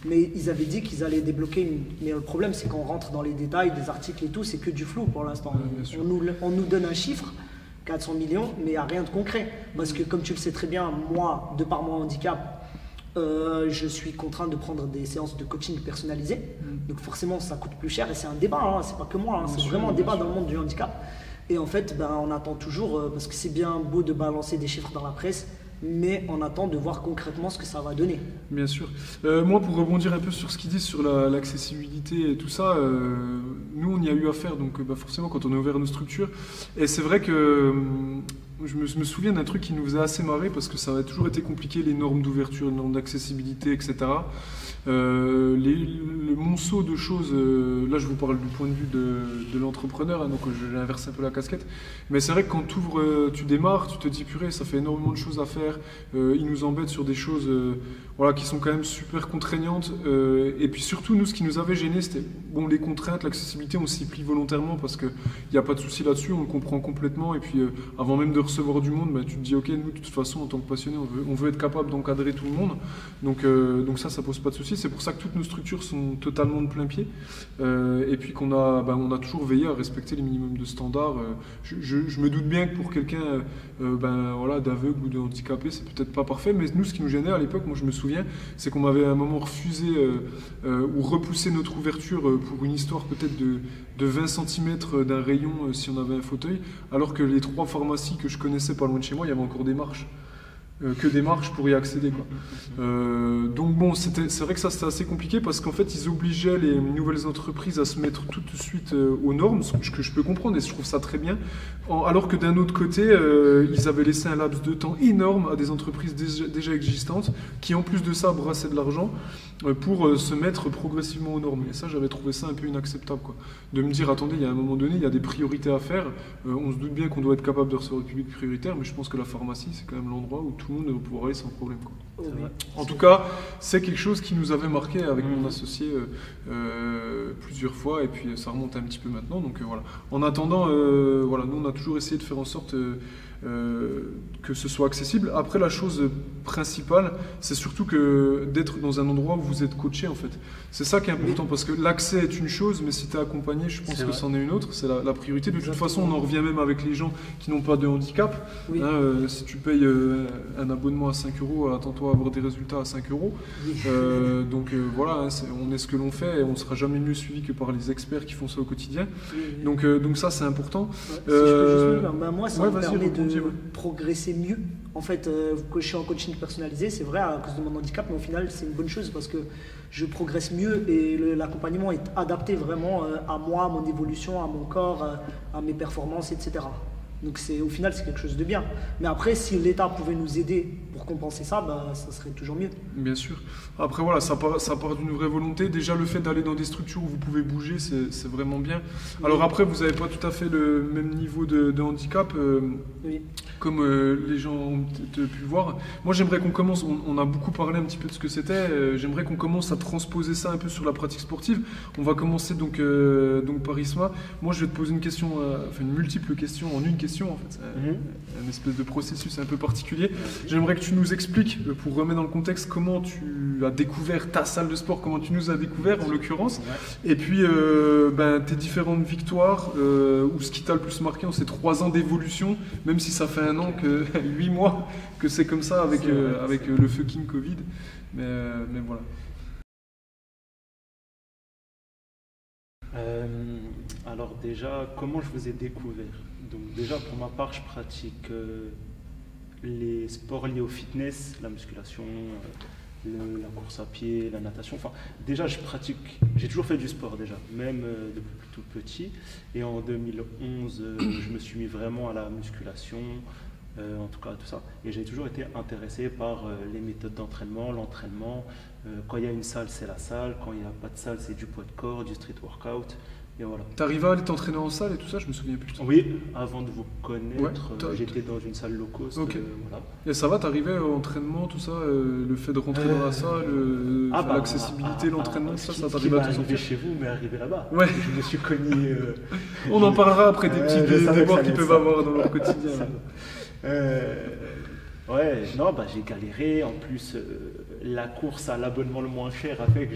Mais ils avaient dit qu'ils allaient débloquer Mais le problème, c'est qu'on rentre dans les détails des articles et tout, c'est que du flou pour l'instant. On nous donne un chiffre, 400 millions, mais il n'y a rien de concret. Parce que comme tu le sais très bien, moi, de par mon handicap, je suis contraint de prendre des séances de coaching personnalisées. Donc forcément, ça coûte plus cher et c'est un débat, hein, c'est pas que moi, hein, c'est vraiment un débat dans le monde du handicap. Et en fait, ben, on attend toujours, parce que c'est bien beau de balancer des chiffres dans la presse, mais on attend de voir concrètement ce que ça va donner. Bien sûr. Moi, pour rebondir un peu sur ce qu'ils disent sur l'accessibilité et tout ça, nous, on y a eu affaire, donc forcément, quand on a ouvert nos structures. Et c'est vrai que je me souviens d'un truc qui nous faisait assez marrer, parce que ça a toujours été compliqué, les normes d'ouverture, les normes d'accessibilité, etc. Le monceau de choses, là je vous parle du point de vue de l'entrepreneur, hein, donc j'inverse un peu la casquette, mais c'est vrai que quand tu démarres, tu te dis purée, ça fait énormément de choses à faire, ils nous embêtent sur des choses voilà, qui sont quand même super contraignantes, et puis surtout nous ce qui nous avait gêné c'était bon, les contraintes, l'accessibilité, on s'y plie volontairement parce qu'il n'y a pas de souci là-dessus, on le comprend complètement, et puis avant même de recevoir du monde, tu te dis ok, nous de toute façon en tant que passionnés on veut être capable d'encadrer tout le monde, donc ça pose pas de souci. C'est pour ça que toutes nos structures sont totalement de plein pied, et puis qu'on a, on a toujours veillé à respecter les minimums de standards. Je me doute bien que pour quelqu'un voilà, d'aveugle ou de handicapé, c'est peut-être pas parfait, mais nous, ce qui nous gênait à l'époque, moi je me souviens, c'est qu'on m'avait à un moment refusé ou repoussé notre ouverture pour une histoire peut-être de 20 cm d'un rayon si on avait un fauteuil, alors que les 3 pharmacies que je connaissais pas loin de chez moi, il y avait encore des marches. Que des marches pour y accéder, quoi. Donc bon, c'est vrai que ça c'était assez compliqué parce qu'en fait ils obligeaient les nouvelles entreprises à se mettre tout de suite aux normes, ce que je peux comprendre et je trouve ça très bien, alors que d'un autre côté ils avaient laissé un laps de temps énorme à des entreprises déjà existantes qui en plus de ça brassaient de l'argent pour se mettre progressivement aux normes. Et ça, j'avais trouvé ça un peu inacceptable, quoi. De me dire, attendez, il y a un moment donné, il y a des priorités à faire. On se doute bien qu'on doit être capable de recevoir le public prioritaire, mais je pense que la pharmacie, c'est quand même l'endroit où tout le monde va pouvoir aller sans problème, quoi. En tout cas, c'est quelque chose qui nous avait marqué avec mon associé plusieurs fois, et puis ça remonte un petit peu maintenant. Donc voilà. En attendant, voilà, nous on a toujours essayé de faire en sorte que ce soit accessible. Après, la chose principale, c'est surtout que d'être dans un endroit où vous êtes coaché, en fait. C'est ça qui est important, parce que l'accès est une chose, mais si tu es accompagné, je pense que c'en est une autre. C'est la priorité. De toute façon, on en revient même avec les gens qui n'ont pas de handicap. Oui. Hein, si tu payes un abonnement à 5 €, attends-toi à avoir des résultats à 5 €. Oui. Donc voilà, hein, on est ce que l'on fait et on ne sera jamais mieux suivi que par les experts qui font ça au quotidien. Oui. Donc ça, c'est important. Si je peux juste moi, ça me permet de ouais. progresser mieux. En fait, que je suis en coaching personnalisé, c'est vrai à cause de mon handicap, mais au final, c'est une bonne chose parce que je progresse mieux et l'accompagnement est adapté vraiment à moi, à mon évolution, à mon corps, à mes performances, etc. Donc au final, c'est quelque chose de bien. Mais après, si l'État pouvait nous aider pour compenser ça, ça serait toujours mieux. Bien sûr. Après, voilà, ça part d'une vraie volonté. Déjà, le fait d'aller dans des structures où vous pouvez bouger, c'est vraiment bien. Alors après, vous n'avez pas tout à fait le même niveau de handicap, Oui. comme les gens ont peut-être pu voir. Moi, j'aimerais qu'on commence, on a beaucoup parlé un petit peu de ce que c'était, j'aimerais qu'on commence à transposer ça un peu sur la pratique sportive. On va commencer donc par Isma. Moi, je vais te poser une question, une multiple question en une question. En fait, c'est un espèce de processus un peu particulier. J'aimerais que tu nous expliques, pour remettre dans le contexte, comment tu as découvert ta salle de sport, comment tu nous as découvert en l'occurrence, et puis tes différentes victoires, ou ce qui t'a le plus marqué en ces 3 ans d'évolution, même si ça fait 1 an, 8 mois que c'est comme ça avec le fucking Covid. Mais voilà. Alors déjà, comment je vous ai découvert? Donc déjà, pour ma part, je pratique les sports liés au fitness, la musculation, la course à pied, la natation. Enfin, déjà, j'ai toujours fait du sport déjà, même depuis tout petit. Et en 2011, je me suis mis vraiment à la musculation, en tout cas tout ça. Et j'ai toujours été intéressé par les méthodes d'entraînement, l'entraînement. Quand il y a une salle, c'est la salle. Quand il n'y a pas de salle, c'est du poids de corps, du street workout. Et voilà. T'arrivais à aller t'entraîner en salle et tout ça, je me souviens plus. Oui, avant de vous connaître, Ouais, j'étais dans une salle low cost. Ok. Voilà. Et ça va, t'arrivais au entraînement, tout ça, le fait de rentrer dans la salle, l'accessibilité, l'entraînement, ça ce qui t'arrivait à te m'est arrivé sentir. chez vous, mais arrivé là-bas. Ouais. Je me suis cogné. On en parlera après des petits je savais que déboires ça qu'ils allait peuvent ça. avoir dans leur quotidien. Ouais, non, bah, j'ai galéré. En plus, la course à l'abonnement le moins cher a fait que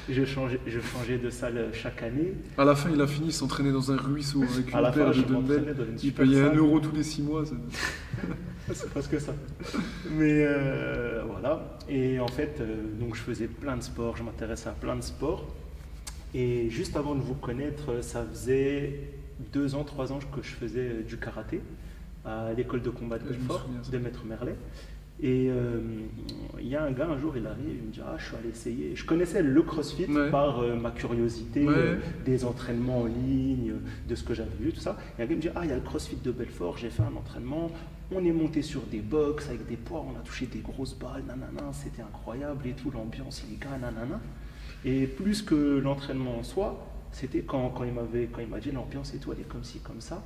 je changeais de salle chaque année. À la fin, il a fini, il s'entraînait dans un ruisseau avec À une la paire fin, de je dumbbells. m'entraînais dans une Il super payait salle. 1 euro tous les 6 mois. C'est presque ça. Mais voilà. Et en fait, donc je faisais plein de sports, je m'intéressais à plein de sports. Et juste avant de vous connaître, ça faisait 2 ans, 3 ans que je faisais du karaté à l'école de combat de Je me Belfort, souviens, ça. de Maître Merlet. Et il y a un gars, un jour, il arrive, il me dit « Ah, je suis allé essayer ». Je connaissais le CrossFit Ouais. par ma curiosité, Ouais. des entraînements en ligne, de ce que j'avais vu, tout ça. Et un gars me dit « Ah, il y a le CrossFit de Belfort, j'ai fait un entraînement, on est monté sur des box avec des poids, on a touché des grosses balles, nanana, c'était incroyable et tout, l'ambiance, les gars, nanana ». Et plus que l'entraînement en soi, c'était quand il m'a dit l'ambiance et tout, elle est comme ci, comme ça.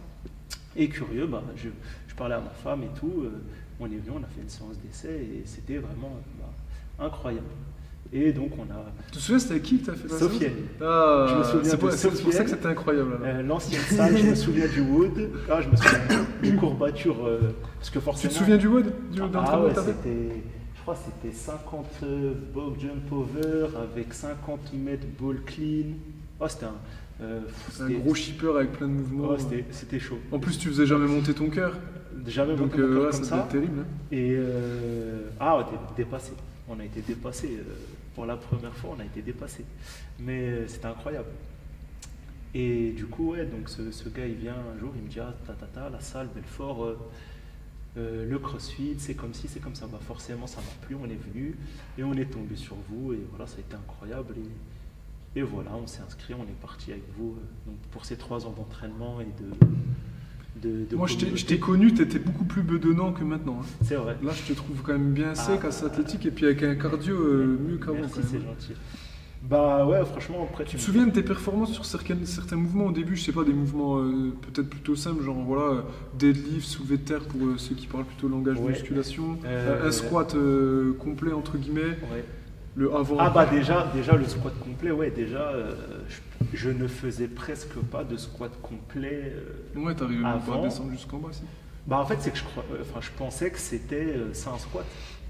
Et curieux, bah, je parlais à ma femme et tout, on est venu, on a fait une séance d'essai et c'était vraiment incroyable. Et donc on a... Tu te souviens, c'était avec qui que tu as fait la Sofiane. séance Ah, Je me souviens c'est de pour ça Sofiane. que c'était incroyable. Alors. L'ancienne salle, je me souviens du wood, je me souviens des courbatures, parce que Tu forcément... te souviens du WOD d'entraînement ouais, que t'as fait je crois que c'était 50 box jump over avec 50 mètres ball clean. Oh, c'était un gros shipper avec plein de mouvements. Oh, c'était chaud. En plus, tu faisais jamais monter ton cœur. Jamais Donc, monté mon corps ouais, comme ça devait ça. être terrible. Hein. Et on était dépassé. On a été dépassé. Pour la première fois, on a été dépassé. Mais c'était incroyable. Et du coup, ouais, donc ce gars, il vient un jour, il me dit ah, la salle, Belfort, le CrossFit, c'est comme ci, c'est comme ça. Bah, forcément, ça m'a plu, on est venu et on est tombé sur vous. Et voilà, ça a été incroyable. Et voilà, on s'est inscrit, on est parti avec vous donc pour ces 3 ans d'entraînement et de Moi, je communauté. t'ai connu, tu étais beaucoup plus bedonnant que maintenant. Hein. C'est vrai. Là, je te trouve quand même bien sec, assez athlétique, et puis avec un cardio mieux qu'avant. Merci, Quand même. c'est gentil. Bah ouais, franchement, après Tu te souviens de tes performances sur certains mouvements au début, je sais pas, des mouvements peut-être plutôt simples, genre voilà, deadlift, soulevé de terre pour ceux qui parlent plutôt langage de Ouais. musculation, un Euh, squat complet entre guillemets, Ouais. le avant. Ah bah déjà le squat complet, ouais, déjà, je ne faisais presque pas de squat complet. Ouais, t'arrivais même pas avant. à descendre jusqu'en bas, si. Bah en fait, c'est que je pensais que c'était ça un squat.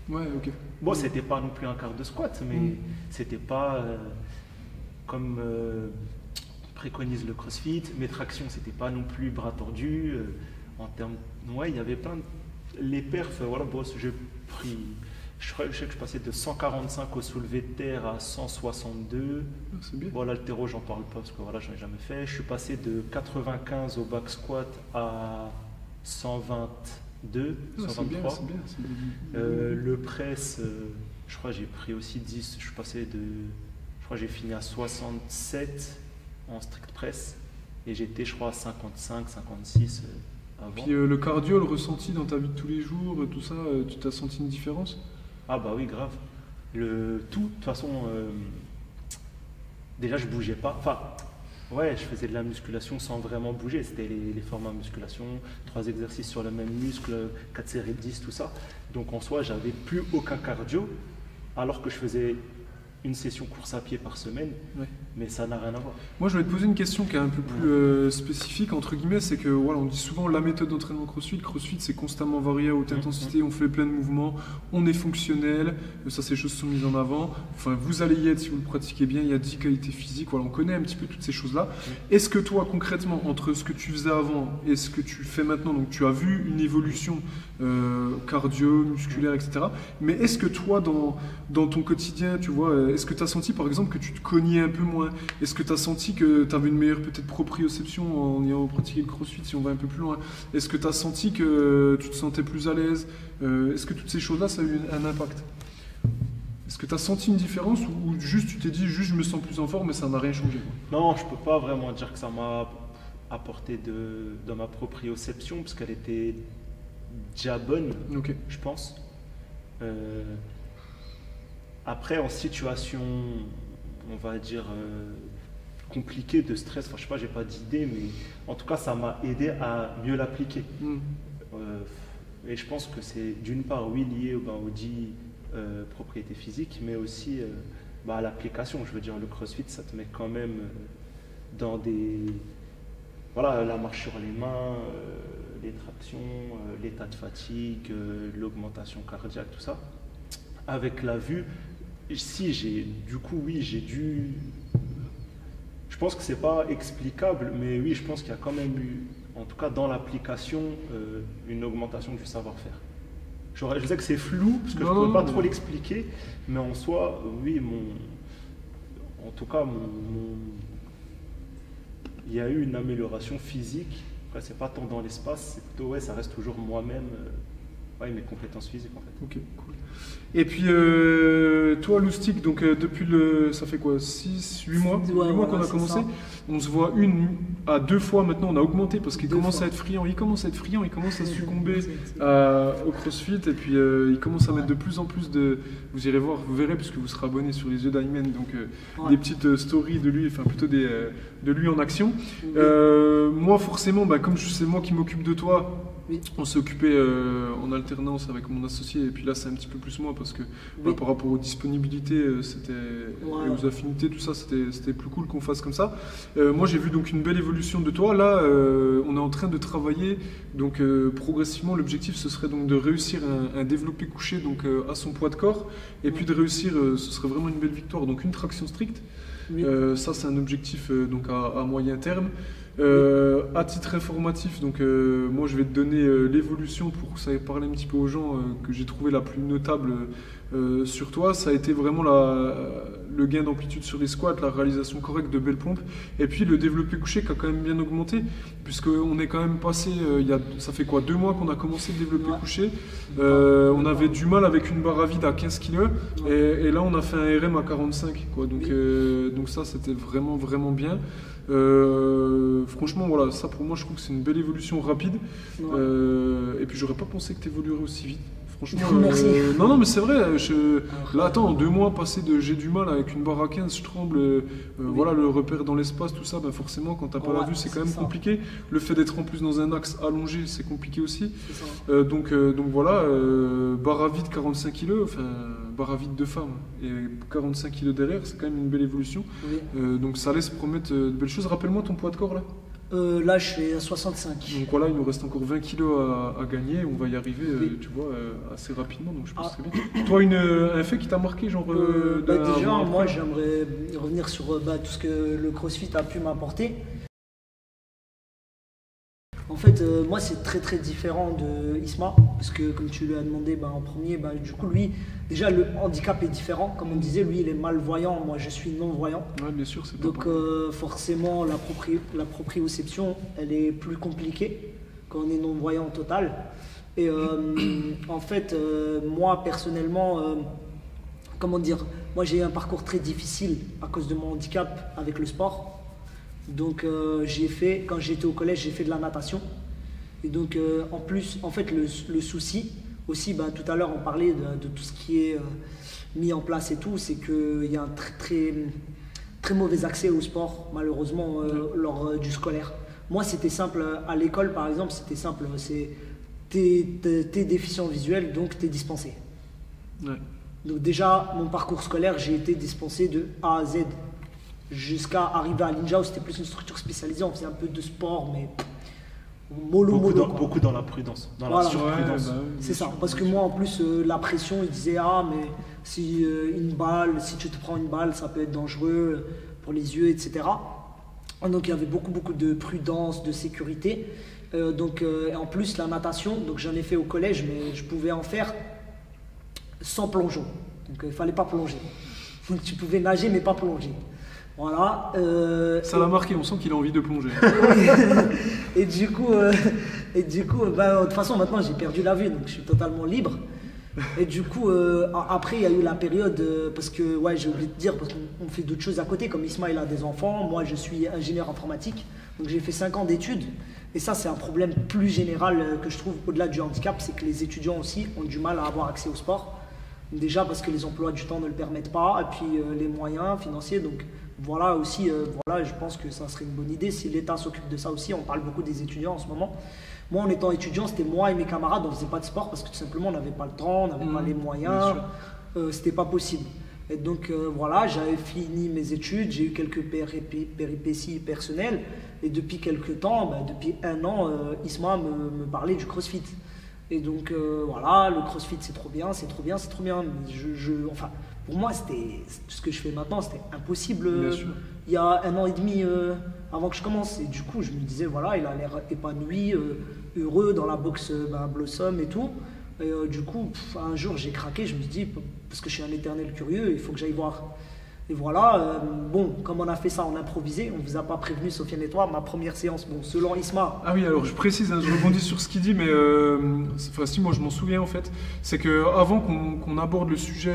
Ouais, ok. Bon, c'était pas non plus un quart de squat, mais c'était pas comme préconise le CrossFit. Mes tractions, c'était pas non plus bras tordus. En termes, ouais, il y avait plein de... Les perfs, voilà, bon, j'ai pris... Je sais que je passais de 145 au soulevé de terre à 162. Ah, c'est bien. Bon, l'haltéro, j'en parle pas parce que voilà, j'en ai jamais fait. Je suis passé de 95 au back squat à 122, Ah, c'est bien, 123. c'est bien. c'est bien. Le press, je crois que j'ai pris aussi 10. Je suis passé de. Je crois que j'ai fini à 67 en strict press. Et j'étais, je crois, à 55, 56 avant. Puis le cardio, le ressenti dans ta vie de tous les jours, tout ça, tu t'as senti une différence? Ah bah oui, grave. De toute façon, déjà je bougeais pas. Enfin, ouais, je faisais de la musculation sans vraiment bouger. C'était les formats musculation, 3 exercices sur le même muscle, 4 séries de 10, tout ça. Donc en soi, j'avais plus aucun cardio, alors que je faisais une session course à pied par semaine, Ouais. mais ça n'a rien à voir. Moi, je vais te poser une question qui est un peu plus spécifique, entre guillemets, c'est que voilà, on dit souvent la méthode d'entraînement CrossFit. CrossFit, c'est constamment varié à haute intensité, on fait plein de mouvements, on est fonctionnel, ça, ces choses sont mises en avant. Enfin, vous allez y être si vous le pratiquez bien, il y a 10 qualités physiques, voilà, on connaît un petit peu toutes ces choses-là. Est-ce que toi, concrètement, entre ce que tu faisais avant et ce que tu fais maintenant, donc tu as vu une évolution cardio, musculaire, etc. Mais est-ce que toi, dans ton quotidien, tu vois, est-ce que tu as senti par exemple que tu te cognais un peu moins? Est-ce que tu as senti que tu avais une meilleure peut-être proprioception en ayant pratiqué le CrossFit si on va un peu plus loin? Est-ce que tu as senti que tu te sentais plus à l'aise? Est-ce que toutes ces choses-là, ça a eu un impact? Est-ce que tu as senti une différence ou juste tu t'es dit juste je me sens plus en forme mais ça n'a rien changé? Non, je peux pas vraiment dire que ça m'a apporté dans ma proprioception, parce qu'elle était déjà bonne, Ok. je pense. Après, en situation, on va dire, compliqué, de stress, enfin je sais pas, j'ai pas d'idée, mais en tout cas ça m'a aidé à mieux l'appliquer. Et je pense que c'est d'une part, oui, lié aux 10 propriétés physiques, mais aussi à l'application. Je veux dire, le CrossFit, ça te met quand même dans des... Voilà, la marche sur les mains, les tractions, l'état de fatigue, l'augmentation cardiaque, tout ça. Avec la vue, si j'ai dû... Je pense que c'est pas explicable, mais oui, je pense qu'il y a quand même eu, en tout cas dans l'application, une augmentation du savoir-faire. Je sais que c'est flou, parce que je ne peux pas trop l'expliquer, mais en soi, oui, il y a eu une amélioration physique. Après, c'est pas tant dans l'espace, c'est plutôt, ça reste toujours moi-même, mes compétences physiques en fait. Ok, cool. Et puis, toi, Loustic, donc depuis ça fait quoi, 8 mois, 8 mois qu'on a commencé. On se voit 1 à 2 fois maintenant, on a augmenté parce qu'il commence à être friand, il commence à succomber au CrossFit et puis il commence à mettre de plus en plus de... Vous irez voir, vous verrez puisque vous serez abonné sur les yeux d'Aymen, donc des petites stories de lui, enfin plutôt de lui en action. Moi forcément, comme c'est moi qui m'occupe de toi, on s'est occupé en alternance avec mon associé et puis là c'est un petit peu plus moi parce que par rapport aux disponibilités et aux affinités, tout ça, c'était plus cool qu'on fasse comme ça. Moi j'ai vu donc une belle évolution de toi. Là on est en train de travailler donc progressivement. L'objectif ce serait donc de réussir un développé couché donc à son poids de corps et puis de réussir, ce serait vraiment une belle victoire, donc une traction stricte. Ça c'est un objectif donc à moyen terme. À titre informatif, donc moi je vais te donner l'évolution pour que ça parle un petit peu aux gens que j'ai trouvé la plus notable sur toi. Ça a été vraiment le gain d'amplitude sur les squats, la réalisation correcte de belles pompes et puis le développé couché qui a quand même bien augmenté puisqu'on est quand même passé, ça fait quoi, 2 mois qu'on a commencé le développé couché. On avait du mal avec une barre à vide à 15 kg et là on a fait un RM à 45 quoi. Donc ça c'était vraiment vraiment bien. Franchement voilà, ça pour moi je trouve que c'est une belle évolution rapide et puis j'aurais pas pensé que tu évoluerais aussi vite. Franchement, merci. Non mais c'est vrai, là attends, en 2 mois passé de j'ai du mal avec une barre à 15, je tremble, voilà le repère dans l'espace, tout ça, forcément quand t'as pas la vue c'est quand même compliqué. Le fait d'être en plus dans un axe allongé c'est compliqué aussi. Donc voilà, barre à vide 45 kg, enfin barre à vide de femme et 45 kg derrière, c'est quand même une belle évolution. Donc ça laisse promettre de belles choses. Rappelle-moi ton poids de corps là. Là, je suis à 65. Donc voilà, il nous reste encore 20 kilos à gagner. On va y arriver, tu vois, assez rapidement. Donc je pense très bien. Toi, un fait qui t'a marqué, genre déjà, moi, j'aimerais revenir sur tout ce que le CrossFit a pu m'apporter. En fait, moi, c'est très très différent de Isma, parce que comme tu lui as demandé en premier, du coup, lui, déjà, le handicap est différent. Comme on disait, lui, il est malvoyant, moi, je suis non-voyant. Ouais, bien sûr, c'est donc, forcément, la proprioception, elle est plus compliquée quand on est non-voyant total. Et en fait, moi, personnellement, comment dire, moi, j'ai eu un parcours très difficile à cause de mon handicap avec le sport. Donc quand j'étais au collège, j'ai fait de la natation. Et donc en plus, en fait, le souci aussi, tout à l'heure on parlait de tout ce qui est mis en place et tout, c'est qu'il y a un très, très mauvais accès au sport, malheureusement, lors du scolaire. Moi c'était simple, à l'école par exemple, c'était simple, t'es déficient visuel, donc t'es dispensé. Donc déjà, mon parcours scolaire, j'ai été dispensé de A à Z. Jusqu'à arriver à l'INJA où c'était plus une structure spécialisée, on faisait un peu de sport, mais beaucoup dans la prudence, dans la surprudence. C'est ça, parce que moi en plus la pression, il disait mais si tu te prends une balle, ça peut être dangereux pour les yeux, etc. Donc il y avait beaucoup de prudence, de sécurité. En plus la natation, donc j'en ai fait au collège, mais je pouvais en faire sans plongeon. Donc il fallait pas plonger. Donc tu pouvais nager mais pas plonger. Voilà. Ça l'a marqué, on sent qu'il a envie de plonger. Et du coup, de toute façon, maintenant j'ai perdu la vue, donc je suis totalement libre. Et du coup, après, il y a eu la période, parce que, j'ai oublié de dire, parce qu'on fait d'autres choses à côté, comme Ismaël a des enfants, moi je suis ingénieur informatique, donc j'ai fait 5 ans d'études. Et ça, c'est un problème plus général que je trouve au-delà du handicap, c'est que les étudiants aussi ont du mal à avoir accès au sport. Déjà parce que les emplois du temps ne le permettent pas, et puis les moyens financiers. Donc voilà aussi, voilà, je pense que ça serait une bonne idée si l'État s'occupe de ça aussi. On parle beaucoup des étudiants en ce moment. Moi, en étant étudiant, c'était moi et mes camarades, on ne faisait pas de sport parce que tout simplement, on n'avait pas le temps, on n'avait pas les moyens, c'était pas possible. Et donc voilà, j'avais fini mes études, j'ai eu quelques péripéties personnelles, et depuis quelques temps, depuis 1 an, Isma me parlait du CrossFit. Et donc voilà, le CrossFit c'est trop bien, c'est trop bien, c'est trop bien. Mais enfin, pour moi, ce que je fais maintenant, c'était impossible il y a 1 an et demi avant que je commence. Et du coup, je me disais, voilà, il a l'air épanoui, heureux dans la boxe Blossom et tout. Et du coup, un jour, j'ai craqué, je me suis dit, parce que je suis un éternel curieux, il faut que j'aille voir. Et voilà, bon, comme on a fait ça en improvisé, on ne vous a pas prévenu, Sofiane et toi, ma première séance, bon, selon Isma. Ah oui, alors je précise, hein, je rebondis sur ce qu'il dit, mais enfin, si moi je m'en souviens en fait, c'est qu'avant qu'on aborde le sujet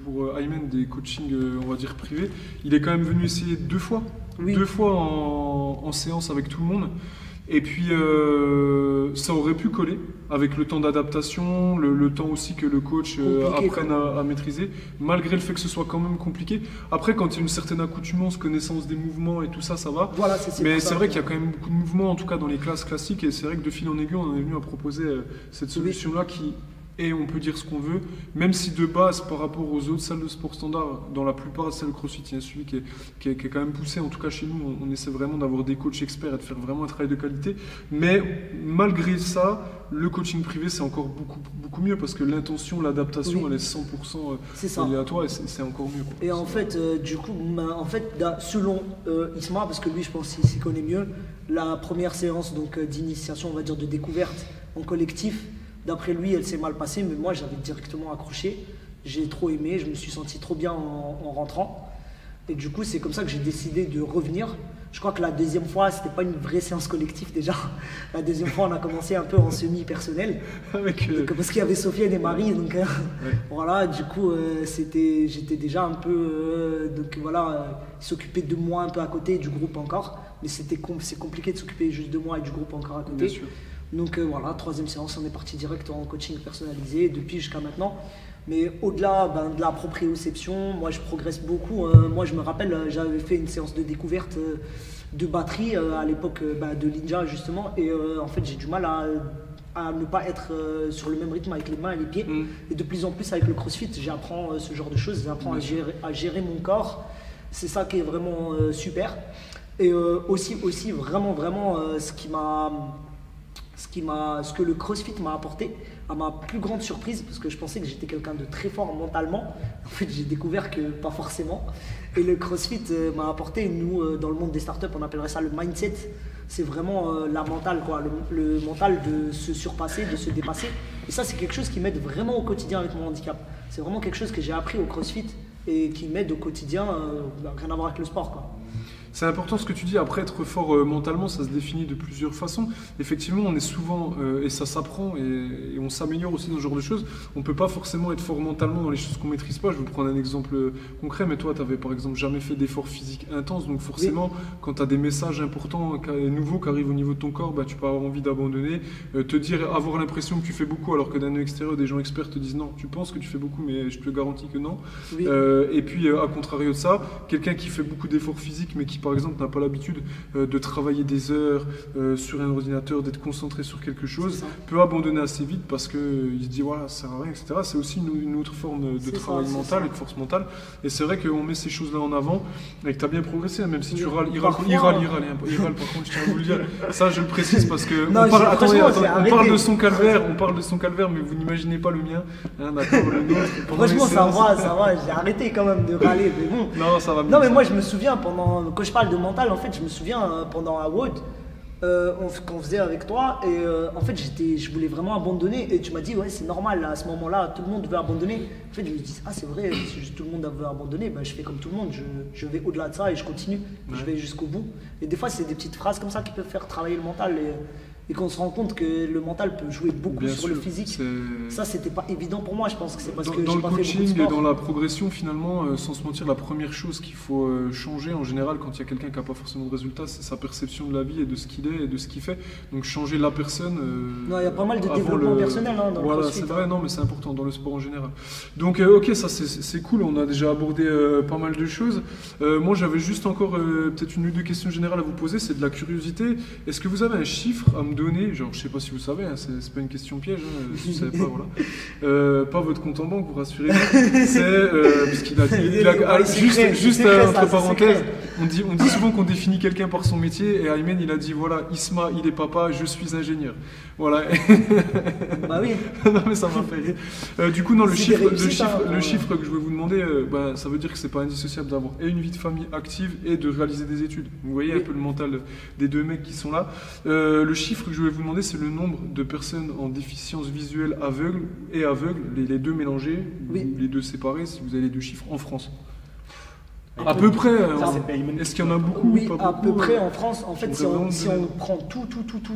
pour Ayman des coachings, on va dire privés, il est quand même venu essayer 2 fois, Oui. 2 fois en séance avec tout le monde. Et puis ça aurait pu coller avec le temps d'adaptation, le temps aussi que le coach apprenne à maîtriser, malgré le fait que ce soit quand même compliqué. Après, quand il y a une certaine accoutumance, connaissance des mouvements et tout ça, ça va. Voilà, mais c'est vrai qu'il y a quand même beaucoup de mouvements, en tout cas dans les classes classiques, et c'est vrai que de fil en aiguille, on est venu à proposer cette solution-là qui... Et on peut dire ce qu'on veut, même si de base, par rapport aux autres salles de sport standard, dans la plupart des salles de CrossFit, il y a celui qui est quand même poussé. En tout cas, chez nous, on essaie vraiment d'avoir des coachs experts et de faire vraiment un travail de qualité. Mais malgré ça, le coaching privé, c'est encore beaucoup mieux parce que l'intention, l'adaptation, elle est 100% liée à toi et c'est encore mieux, quoi. Et en fait, du coup, selon Isma, parce que lui, je pense qu'il s'y connaît mieux, la première séance d'initiation, on va dire de découverte en collectif, d'après lui, elle s'est mal passée, mais moi, j'avais directement accroché. J'ai trop aimé, je me suis senti trop bien en rentrant. Et du coup, c'est comme ça que j'ai décidé de revenir. Je crois que la deuxième fois, c'était pas une vraie séance collective déjà. La deuxième fois, on a commencé un peu en semi-personnel. Parce qu'il y avait Sofiane et Marie. Donc voilà, du coup, j'étais déjà un peu... ils s'occupaient de moi un peu à côté, du groupe encore. Mais c'est compliqué de s'occuper juste de moi et du groupe encore à côté. Bien sûr. Donc voilà, 3e séance, on est parti direct en coaching personnalisé depuis jusqu'à maintenant. Mais au-delà de la proprioception, moi je progresse beaucoup. Moi je me rappelle, j'avais fait une séance de découverte de batterie à l'époque de Ninja justement. Et en fait j'ai du mal à ne pas être sur le même rythme avec les mains et les pieds. Et de plus en plus avec le CrossFit, j'apprends ce genre de choses, j'apprends à gérer mon corps. C'est ça qui est vraiment super. Et aussi vraiment ce que le CrossFit m'a apporté, à ma plus grande surprise, parce que je pensais que j'étais quelqu'un de très fort mentalement. En fait, j'ai découvert que pas forcément. Et le CrossFit m'a apporté, nous, dans le monde des startups, on appellerait ça le mindset. C'est vraiment la mentale, quoi, le mental de se surpasser, de se dépasser. Et ça, c'est quelque chose qui m'aide vraiment au quotidien avec mon handicap. C'est vraiment quelque chose que j'ai appris au CrossFit et qui m'aide au quotidien, rien à voir avec le sport, quoi. C'est important ce que tu dis. Après, être fort mentalement, ça se définit de plusieurs façons. Effectivement, on est souvent, et ça s'apprend, et on s'améliore aussi dans ce genre de choses. On ne peut pas forcément être fort mentalement dans les choses qu'on ne maîtrise pas. Je vais vous prendre un exemple concret, mais toi, tu n'avais par exemple jamais fait d'efforts physiques intenses. Donc forcément, quand tu as des messages importants et nouveaux qui arrivent au niveau de ton corps, tu peux avoir envie d'abandonner. Avoir l'impression que tu fais beaucoup, alors que d'un œil extérieur, des gens experts te disent non, tu penses que tu fais beaucoup, mais je te garantis que non. Oui. Et puis, à contrario de ça, quelqu'un qui fait beaucoup d'efforts physiques, mais qui par exemple n'a pas l'habitude de travailler des heures sur un ordinateur, d'être concentré sur quelque chose, peut abandonner assez vite parce qu'il se dit voilà, ça sert à rien, etc. C'est aussi une autre forme de travail mental et de force mentale. Et c'est vrai qu'on met ces choses-là en avant et que tu as bien progressé, même si tu râles, il râle par contre, je tiens à vous le dire. Ça, je le précise parce que on parle de son calvaire, mais vous n'imaginez pas le mien. Hein, d'accord, le nôtre. Franchement, ça va, j'ai arrêté quand même de râler, mais bon. Non, ça va mieux. Non, mais moi, je me souviens quand je parle de mental, en fait, je me souviens pendant un WOD, qu'on faisait avec toi, et en fait, je voulais vraiment abandonner, et tu m'as dit, ouais, c'est normal, à ce moment-là, tout le monde veut abandonner. En fait, je me dis, ah, c'est vrai, si tout le monde veut abandonner, je fais comme tout le monde, je vais au-delà de ça et je continue, je vais jusqu'au bout. Et des fois, c'est des petites phrases comme ça qui peuvent faire travailler le mental. et qu'on se rend compte que le mental peut jouer beaucoup Bien sur le sûr, physique. c'est- Ça, c'était pas évident pour moi. Je pense que c'est parce que Dans j'ai le pas fait beaucoup de coaching, sport. dans la progression, finalement, sans se mentir, la première chose qu'il faut changer en général quand il y a quelqu'un qui n'a pas forcément de résultats, c'est sa perception de la vie et de ce qu'il est et de ce qu'il fait. Donc changer la personne. Non, il y a pas mal de avant développement personnel hein, dans le Voilà, CrossFit, c'est vrai, hein. non, mais c'est important dans le sport en général. Donc, ok, ça c'est cool, on a déjà abordé pas mal de choses. Moi, j'avais juste encore peut-être une ou deux questions générales à vous poser, c'est de la curiosité. Est-ce que vous avez un chiffre à me donner? Genre, je sais pas si vous savez, hein, c'est pas une question piège, hein, si vous savez pas, voilà. Pas votre compte en banque, vous rassurez. C'est parce qu'il a dit. Ouais, c'est secret, Juste c'est secret, entre ça, c'est parenthèses, secret. on dit souvent qu'on définit quelqu'un par son métier, et Aymen il a dit voilà, Isma il est papa, je suis ingénieur. Voilà. Bah oui. Non mais ça m'a fait rire. Du coup, non, le C'est chiffre, des réussites, hein, le chiffre que je vais vous demander, ben, ça veut dire que c'est pas indissociable d'avoir et une vie de famille active et de réaliser des études. Vous voyez un Oui. peu le mental des deux mecs qui sont là. Le chiffre que je vais vous demander, c'est le nombre de personnes en déficience visuelle aveugle et aveugle, les deux mélangés, Oui. ou les deux séparés, si vous avez les deux chiffres en France. À peu près. Ça, hein. c'est pas Aymen. Est-ce qu'il y en a beaucoup Oui, ou pas à beaucoup peu près en France. En fait, on si devrait on, vraiment si donner- on prend tout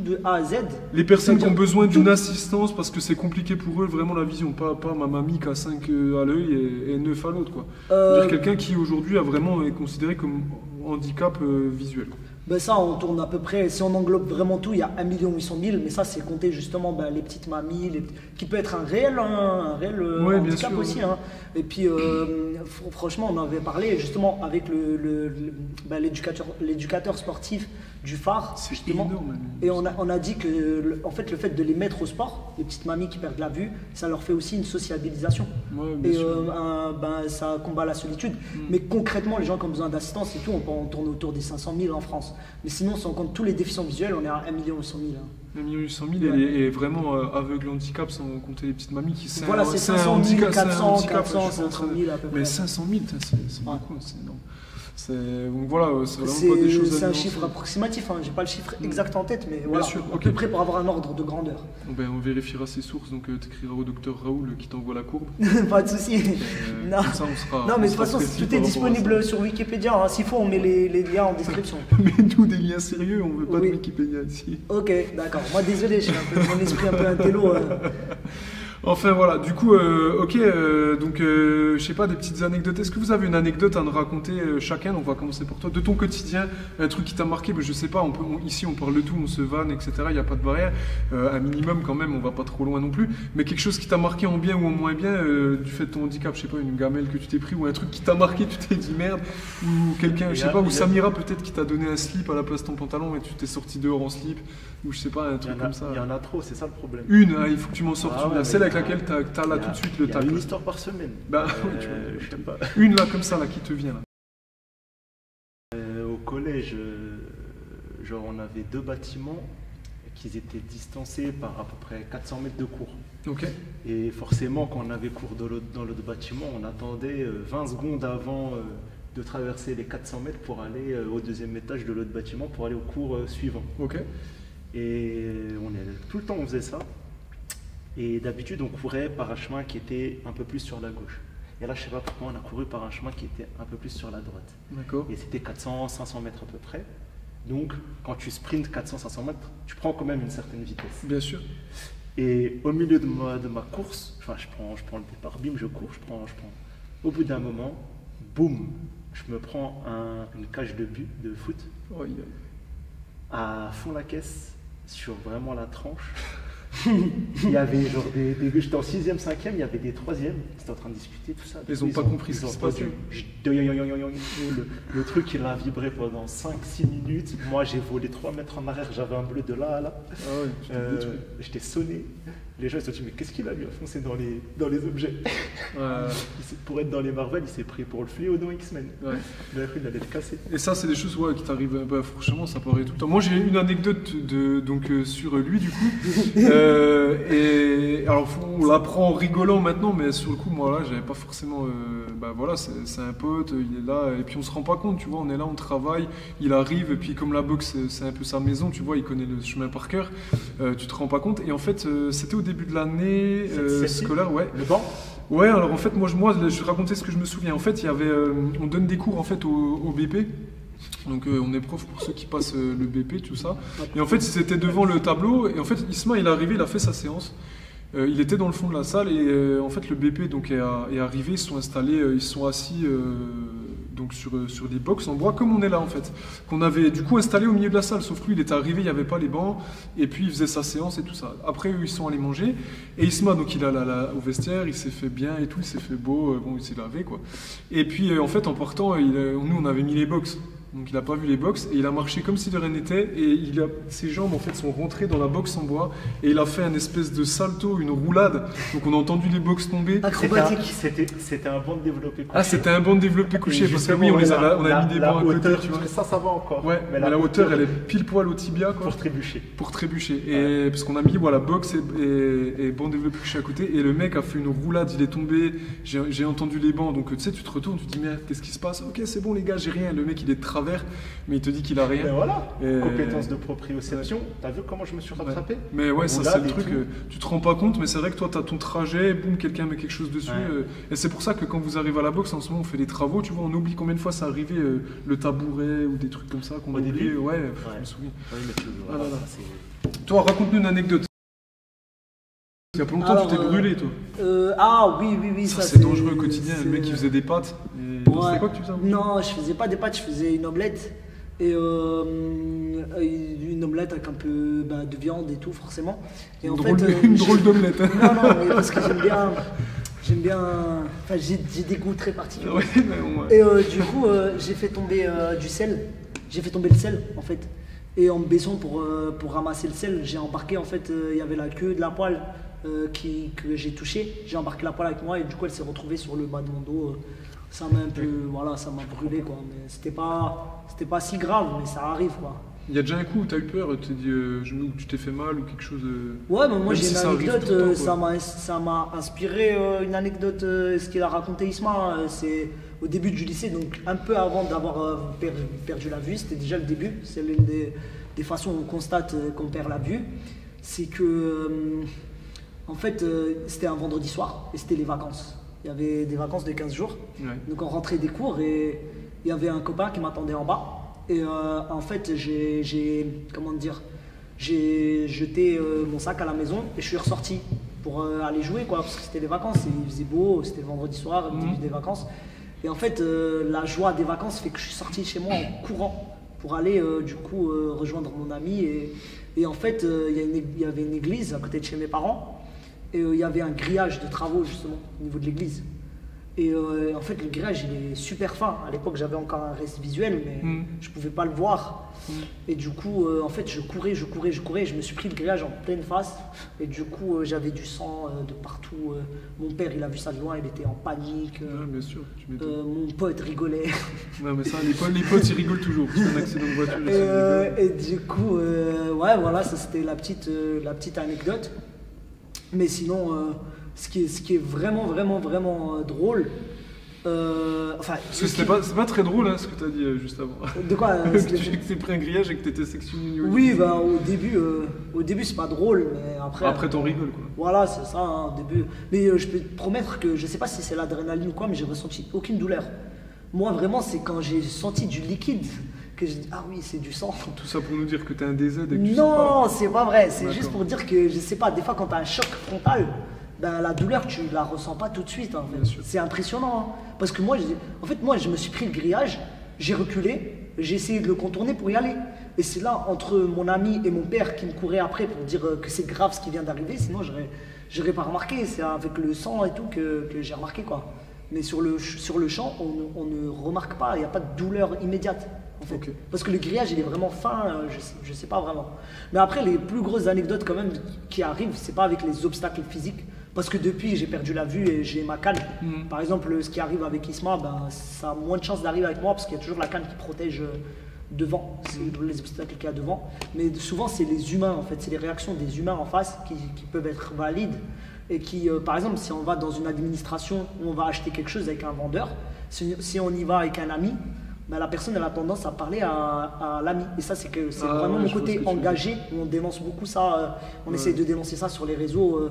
de A à Z, Les personnes qui ont C'est-à-dire besoin d'une tout- assistance parce que c'est compliqué pour eux, vraiment la vision, pas ma mamie qui a 5 à l'œil et 9 à l'autre. Quoi. euh, C'est-à-dire quelqu'un qui aujourd'hui a vraiment est considéré comme handicap visuel. Quoi. ben ça, on tourne à peu près, si on englobe vraiment tout, il y a 1 800 000, mais ça, c'est compter justement ben, les petites mamies, qui peut être un réel Ouais, bien handicap sûr, aussi. ouais. Hein. Et puis, franchement, on avait parlé justement avec ben, l'éducateur sportif du phare, C'est justement. énorme. Et on a dit que en fait, le fait de les mettre au sport, les petites mamies qui perdent la vue, ça leur fait aussi une sociabilisation. Ouais, bien Et sûr. ben, ça combat la solitude. Mais concrètement, les gens qui ont besoin d'assistance et tout, on tourne autour des 500 000 en France. Mais sinon, si on compte tous les déficients visuels, on est à 1 800 000. Hein. 1 800 000 Ouais. et vraiment aveugle handicap sans compter les petites mamies qui Voilà, c'est 500 000, 400, 400, 500 000 à peu près. Mais 500 000, c'est Ouais. beaucoup, c'est énorme. Donc voilà, c'est vraiment pas des choses à C'est un nuancer. chiffre approximatif, hein. J'ai pas le chiffre exact en tête, mais voilà, sûr, à ok. peu près pour avoir un ordre de grandeur. Ben, on vérifiera ses sources, donc tu écriras au docteur Raoul qui t'envoie la courbe. Pas de souci. Non. Comme ça, on sera. Non, on mais de toute sera façon, précis tout par est rapport à disponible sur Wikipédia. Hein. S'il faut, on met les liens en description. ça. Mais nous, des liens sérieux, on veut pas Oui. de Wikipédia ici. Ok, d'accord. Moi, désolé, j'ai un peu mon esprit un peu intello. Enfin voilà, du coup, ok, donc je sais pas, des petites anecdotes. Est-ce que vous avez une anecdote à nous raconter chacun? Donc on va commencer pour toi. De ton quotidien, un truc qui t'a marqué, ben, je sais pas, ici on parle de tout, on se vanne, etc. Il n'y a pas de barrière. Un minimum quand même, on va pas trop loin non plus. Mais quelque chose qui t'a marqué en bien ou en moins bien du fait de ton handicap, je sais pas, une gamelle que tu t'es pris ou un truc qui t'a marqué, tu t'es dit merde. Ou quelqu'un, je sais pas, ou Samira peut-être qui t'a donné un slip à la place de ton pantalon et tu t'es sorti dehors en slip. Ou je sais pas, un truc comme ça. Il y en a trop, c'est ça le problème. Une, hein, il faut que tu m'en sortes Ah une. ouais, Celle mais avec laquelle t'as là tout de suite le Il y a tacle. une histoire par semaine. Bah, ouais, tu vois. Je sais pas. Une là comme ça là qui te vient là. Au collège, genre on avait 2 bâtiments qui étaient distancés par à peu près 400 mètres de cours. Ok. Et forcément, quand on avait cours dans l'autre bâtiment, on attendait 20 secondes avant de traverser les 400 mètres pour aller au 2e étage de l'autre bâtiment pour aller au cours suivant. Ok. Et tout le temps on faisait ça. Et d'habitude on courait par un chemin qui était un peu plus sur la gauche. Et là je sais pas pourquoi on a couru par un chemin qui était un peu plus sur la droite. D'accord. Et c'était 400-500 mètres à peu près. Donc quand tu sprintes 400-500 mètres, tu prends quand même une certaine vitesse. Bien sûr. Et au milieu de ma course, enfin je prends le départ, bim, je cours, je prends. Au bout d'un moment, boum, je me prends une cage de but de foot Oh, il y à fond la caisse sur vraiment la tranche. Il y avait genre j'étais en 6e, 5e, il y avait des 3e, ils étaient en train de discuter, tout ça. Ils ont pas compris ce qui se passait. Le truc, il a vibré pendant 5-6 minutes. Moi, j'ai volé 3 mètres en arrière, j'avais un bleu de là à là. Ah ouais, tu t'es détruit. J'étais sonné. Les gens ils se sont dit, mais qu'est-ce qu'il a lui enfoncé dans les objets? Pour être dans les Marvel, il s'est pris pour le fléau dans X-Men. Ouais. Il allait le casser. Et ça, c'est des choses qui t'arrivent, bah, franchement, ça paraît tout le temps. Moi, j'ai une anecdote sur lui, du coup. Et alors, on l'apprend en rigolant maintenant, mais sur le coup, moi, là, j'avais pas forcément. Bah voilà, c'est un pote, il est là, et puis on se rend pas compte, tu vois, on est là, on travaille, il arrive, et puis comme la boxe, c'est un peu sa maison, tu vois, il connaît le chemin par cœur, tu te rends pas compte. Et en fait, c'était au début de l'année Celle-ci scolaire, ouais. Le banc? Ouais, alors en fait, moi je vais raconter ce que je me souviens. En fait, il y avait, on donne des cours en fait au BP Donc on est prof pour ceux qui passent le BP, tout ça. Et en fait, ils étaient devant le tableau. Et en fait, Isma, il est arrivé, il a fait sa séance. Il était dans le fond de la salle et en fait le BP donc est arrivé, ils se sont installés, ils se sont assis donc sur des box en bois comme on est là en fait, qu'on avait du coup installé au milieu de la salle, sauf que lui il était arrivé, il n'y avait pas les bancs et puis il faisait sa séance et tout ça. Après eux ils sont allés manger et Isma donc il a au vestiaire, il s'est fait bien et tout, il s'est fait beau, bon il s'est lavé quoi. Et puis en fait en partant, nous on avait mis les box. Donc il n'a pas vu les box et il a marché comme si de rien n'était et ses jambes en fait sont rentrées dans la box en bois et il a fait un espèce de salto, une roulade. Donc on a entendu les box tomber. Acrobatique. C'était un banc de développé couché. Ah c'était un banc de développé couché parce que oui on a mis des bancs à côté. Tu vois. Ça va encore. Ouais, mais la hauteur elle est pile poil au tibia quoi. Pour trébucher. Et parce qu'on a mis voilà box et banc de développé couché à côté et le mec a fait une roulade, il est tombé. J'ai entendu les bancs donc tu sais tu te retournes, tu te dis merde qu'est-ce qui se passe? Ok c'est bon les gars j'ai rien. Le mec il est travers mais il te dit qu'il a rien. Ben voilà, compétence de proprioception. T'as vu comment je me suis rattrapé? Ouais. Mais ouais, ça c'est le truc, tu te rends pas compte, mais c'est vrai que toi t'as ton trajet, boum, quelqu'un met quelque chose dessus. Et c'est pour ça que quand vous arrivez à la boxe, en ce moment on fait des travaux, tu vois, on oublie combien de fois ça arrivait, le tabouret ou des trucs comme ça qu'on oublie. Ouais, je me souviens. Oui, mais toi, raconte-nous une anecdote. Il y a pas longtemps, tu t'es brûlé, toi. Ah oui, ça c'est dangereux au quotidien. Le mec qui faisait des pâtes. C'était quoi que tu faisais? Non, je faisais pas des pâtes, je faisais une omelette. Et une omelette avec un peu de viande et tout, forcément. Et en fait, une drôle d'omelette. Non, mais parce que j'aime bien. Enfin, j'ai des goûts très particuliers. Ouais, et du coup, j'ai fait tomber du sel. J'ai fait tomber le sel, en fait. Et en me baissant pour ramasser le sel, j'ai embarqué, en fait, il y avait la queue de la poêle que j'ai touchée. J'ai embarqué la poêle avec moi et du coup, elle s'est retrouvée sur le bas de mon dos. Ça m'a un peu, voilà, ça m'a brûlé quoi. Mais c'était pas si grave, mais ça arrive quoi. Il y a déjà un coup où tu as eu peur, tu t'es dit, ou tu t'es fait mal ou quelque chose. Ouais, mais moi j'ai une anecdote, ça m'a inspiré une anecdote, ce qu'il a raconté Isma, c'est au début du lycée, donc un peu avant d'avoir perdu la vue, c'était déjà le début, c'est l'une des façons où on constate qu'on perd la vue, c'est que, en fait, c'était un vendredi soir et c'était les vacances. Il y avait des vacances de 15 jours, donc on rentrait des cours et il y avait un copain qui m'attendait en bas. Et en fait, j'ai jeté mon sac à la maison et je suis ressorti pour aller jouer quoi, parce que c'était les vacances, et il faisait beau, c'était vendredi soir, début des vacances. Et en fait, la joie des vacances fait que je suis sorti chez moi en courant pour aller du coup rejoindre mon ami. Et en fait, il y avait une église à côté de chez mes parents. Et il y avait un grillage de travaux justement au niveau de l'église. Et en fait le grillage il est super fin. À l'époque j'avais encore un reste visuel mais je pouvais pas le voir. Et du coup en fait je courais. Et je me suis pris le grillage en pleine face. Et du coup j'avais du sang de partout. Mon père il a vu ça de loin, il était en panique. Bien sûr, mon pote rigolait. Non mais ça les potes ils rigolent toujours. C'est un accident de voiture. Et du coup ouais voilà, ça c'était la petite anecdote. Mais sinon, ce qui est vraiment drôle, parce que c'est pas très drôle hein, ce que tu as dit juste avant. De quoi que tu pris un grillage et que tu étais sectionné. Oui, au début c'est pas drôle, mais après t'en rigoles quoi. Voilà, c'est ça, hein, au début. Mais je peux te promettre que je sais pas si c'est l'adrénaline ou quoi, mais j'ai ressenti aucune douleur. Moi vraiment, c'est quand j'ai senti du liquide que j'ai dit ah oui c'est du sang. Tout ça pour nous dire que t'es un DZ et que tu Non, c'est pas vrai, c'est juste pour dire que je sais pas, des fois quand t'as un choc frontal, ben, la douleur tu la ressens pas tout de suite en fait. C'est impressionnant hein. Parce que moi je me suis pris le grillage, j'ai reculé, j'ai essayé de le contourner pour y aller. Et c'est là entre mon ami et mon père qui me couraient après pour dire que c'est grave ce qui vient d'arriver, sinon j'aurais pas remarqué, c'est avec le sang et tout que j'ai remarqué quoi. Mais sur le champ on ne remarque pas, il n'y a pas de douleur immédiate. En fait. Parce que le grillage il est vraiment fin, je sais pas vraiment. Mais après les plus grosses anecdotes quand même qui arrivent, c'est pas avec les obstacles physiques, parce que depuis j'ai perdu la vue et j'ai ma canne. Par exemple ce qui arrive avec Isma, ben, ça a moins de chances d'arriver avec moi parce qu'il y a toujours la canne qui protège devant, c'est les obstacles qu'il y a devant. Mais souvent c'est les humains en fait, c'est les réactions des humains en face qui peuvent être valides. Et qui, par exemple, si on va dans une administration où on va acheter quelque chose avec un vendeur, si on y va avec un ami, ben la personne elle a tendance à parler à l'ami. Et ça, c'est vraiment mon côté engagé, où on dénonce beaucoup ça, on essaye de dénoncer ça sur les réseaux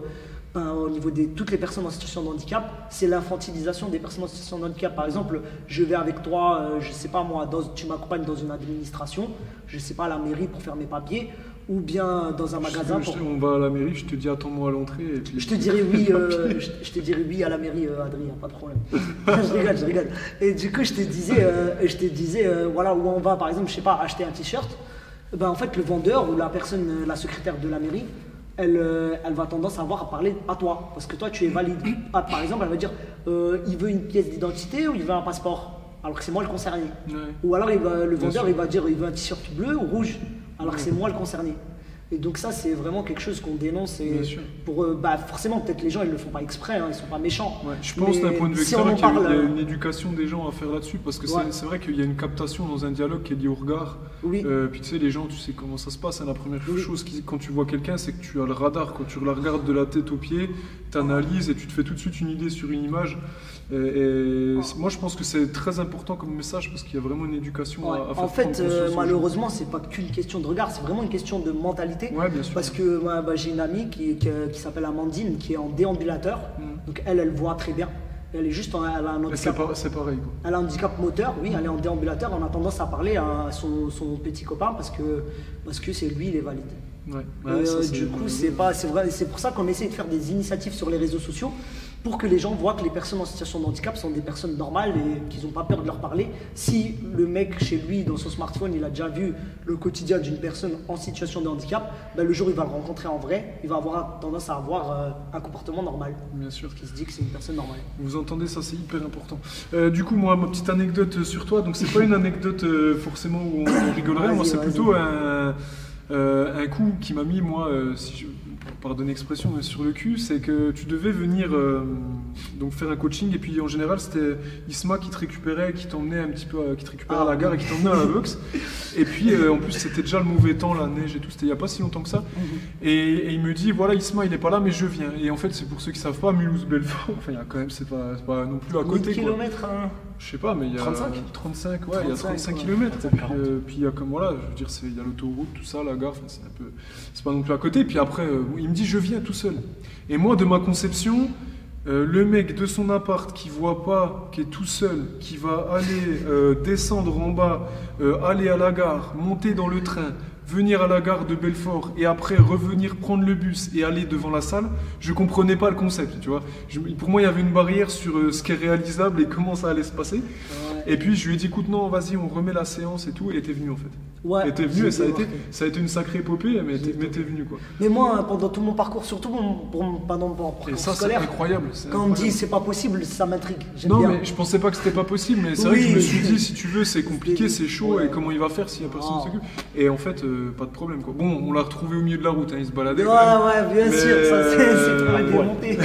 au niveau de toutes les personnes en situation de handicap, c'est l'infantilisation des personnes en situation de handicap. Par exemple, je vais avec toi, je sais pas moi, tu m'accompagnes dans une administration, je sais pas, à la mairie pour faire mes papiers, ou bien dans un magasin. On va à la mairie, je te dis attends-moi à l'entrée. Et puis... Je te dirai oui, je te dirai oui à la mairie, Adrien, pas de problème. je rigole. Et du coup, je te disais, voilà où on va, par exemple, je sais pas, acheter un t-shirt. Ben, en fait, le vendeur ou la personne, la secrétaire de la mairie, elle va tendance à parler à toi, parce que toi, tu es valide. Par exemple, elle va dire, il veut une pièce d'identité ou il veut un passeport, alors que c'est moi le concerné. Ouais. Ou alors le vendeur, il va dire, il veut un t-shirt bleu ou rouge, alors que c'est moi le concerné. Et donc ça, c'est vraiment quelque chose qu'on dénonce. Et pour, forcément, peut-être les gens, ils ne le font pas exprès, hein, ils ne sont pas méchants. Ouais, je pense d'un point de vue extérieur qu'il y a une éducation des gens à faire là-dessus, parce que c'est vrai qu'il y a une captation dans un dialogue qui est liée au regard. Oui. Puis tu sais, les gens, tu sais comment ça se passe. Hein, la première chose, quand tu vois quelqu'un, c'est que tu as le radar. Quand tu la regardes de la tête aux pieds, tu analyses et tu te fais tout de suite une idée sur une image. Moi, je pense que c'est très important comme message, parce qu'il y a vraiment une éducation à faire. En fait, malheureusement, c'est pas qu'une question de regard, c'est vraiment une question de mentalité. Ouais, bien sûr. Parce que j'ai une amie qui s'appelle Amandine, qui est en déambulateur. Donc elle voit très bien. Elle est juste elle a un handicap. C'est pareil, quoi. Elle a un handicap moteur, oui, elle est en déambulateur. On a tendance à parler à son petit copain parce que c'est lui, il est valide. Ouais. Du coup, c'est pour ça qu'on essaie de faire des initiatives sur les réseaux sociaux pour que les gens voient que les personnes en situation de handicap sont des personnes normales et qu'ils n'ont pas peur de leur parler. Si le mec chez lui, dans son smartphone, il a déjà vu le quotidien d'une personne en situation de handicap, le jour où il va le rencontrer en vrai, il va avoir tendance à avoir un comportement normal. Bien sûr. Qui se dit que c'est une personne normale. Vous entendez, ça c'est hyper important. Du coup, moi, ma petite anecdote sur toi, donc c'est pas une anecdote forcément où on rigolerait, moi c'est plutôt un coup qui m'a mis, moi, si je pardonne l'expression, mais sur le cul, c'est que tu devais venir donc faire un coaching, et puis en général c'était Isma qui te récupérait, qui t'emmenait un petit peu, qui te récupérait à la gare et qui t'emmenait à la boxe. Et puis en plus c'était déjà le mauvais temps, la neige et tout, c'était il n'y a pas si longtemps que ça. Et il me dit voilà, Isma il n'est pas là mais je viens. Et en fait c'est pour ceux qui ne savent pas, Mulhouse-Belfort, enfin il y a quand même, c'est pas non plus à côté. 1000 km hein. Je sais pas, mais il y a 35, ouais, il y a 35 km. Et puis il y a comme voilà, je veux dire, il y a l'autoroute, tout ça, la gare, c'est un peu, c'est pas non plus à côté. Et puis après, il me dit je viens tout seul. Et moi, de ma conception, le mec de son appart qui voit pas, qui est tout seul, qui va aller descendre en bas, aller à la gare, monter dans le train, venir à la gare de Belfort et après revenir prendre le bus et aller devant la salle, je comprenais pas le concept, tu vois. Pour moi, il y avait une barrière sur ce qui est réalisable et comment ça allait se passer. Et puis je lui ai dit écoute, non, vas-y, on remet la séance et tout, et elle était venue en fait. Ouais, elle était venue et ça a été une sacrée épopée, mais t'es venue quoi. Mais moi, pendant tout mon parcours, surtout pendant mon parcours scolaire, c'est incroyable. Quand on me dit c'est pas possible, ça m'intrigue. Non, bien. Mais je pensais pas que c'était pas possible, mais c'est vrai que je me suis dit si tu veux, c'est compliqué, c'est chaud, et comment il va faire s'il y a personne qui s'occupe. Et en fait, pas de problème quoi. Bon, on l'a retrouvé au milieu de la route, hein, il se baladait. Ouais, bien sûr, ça c'est pour démonter.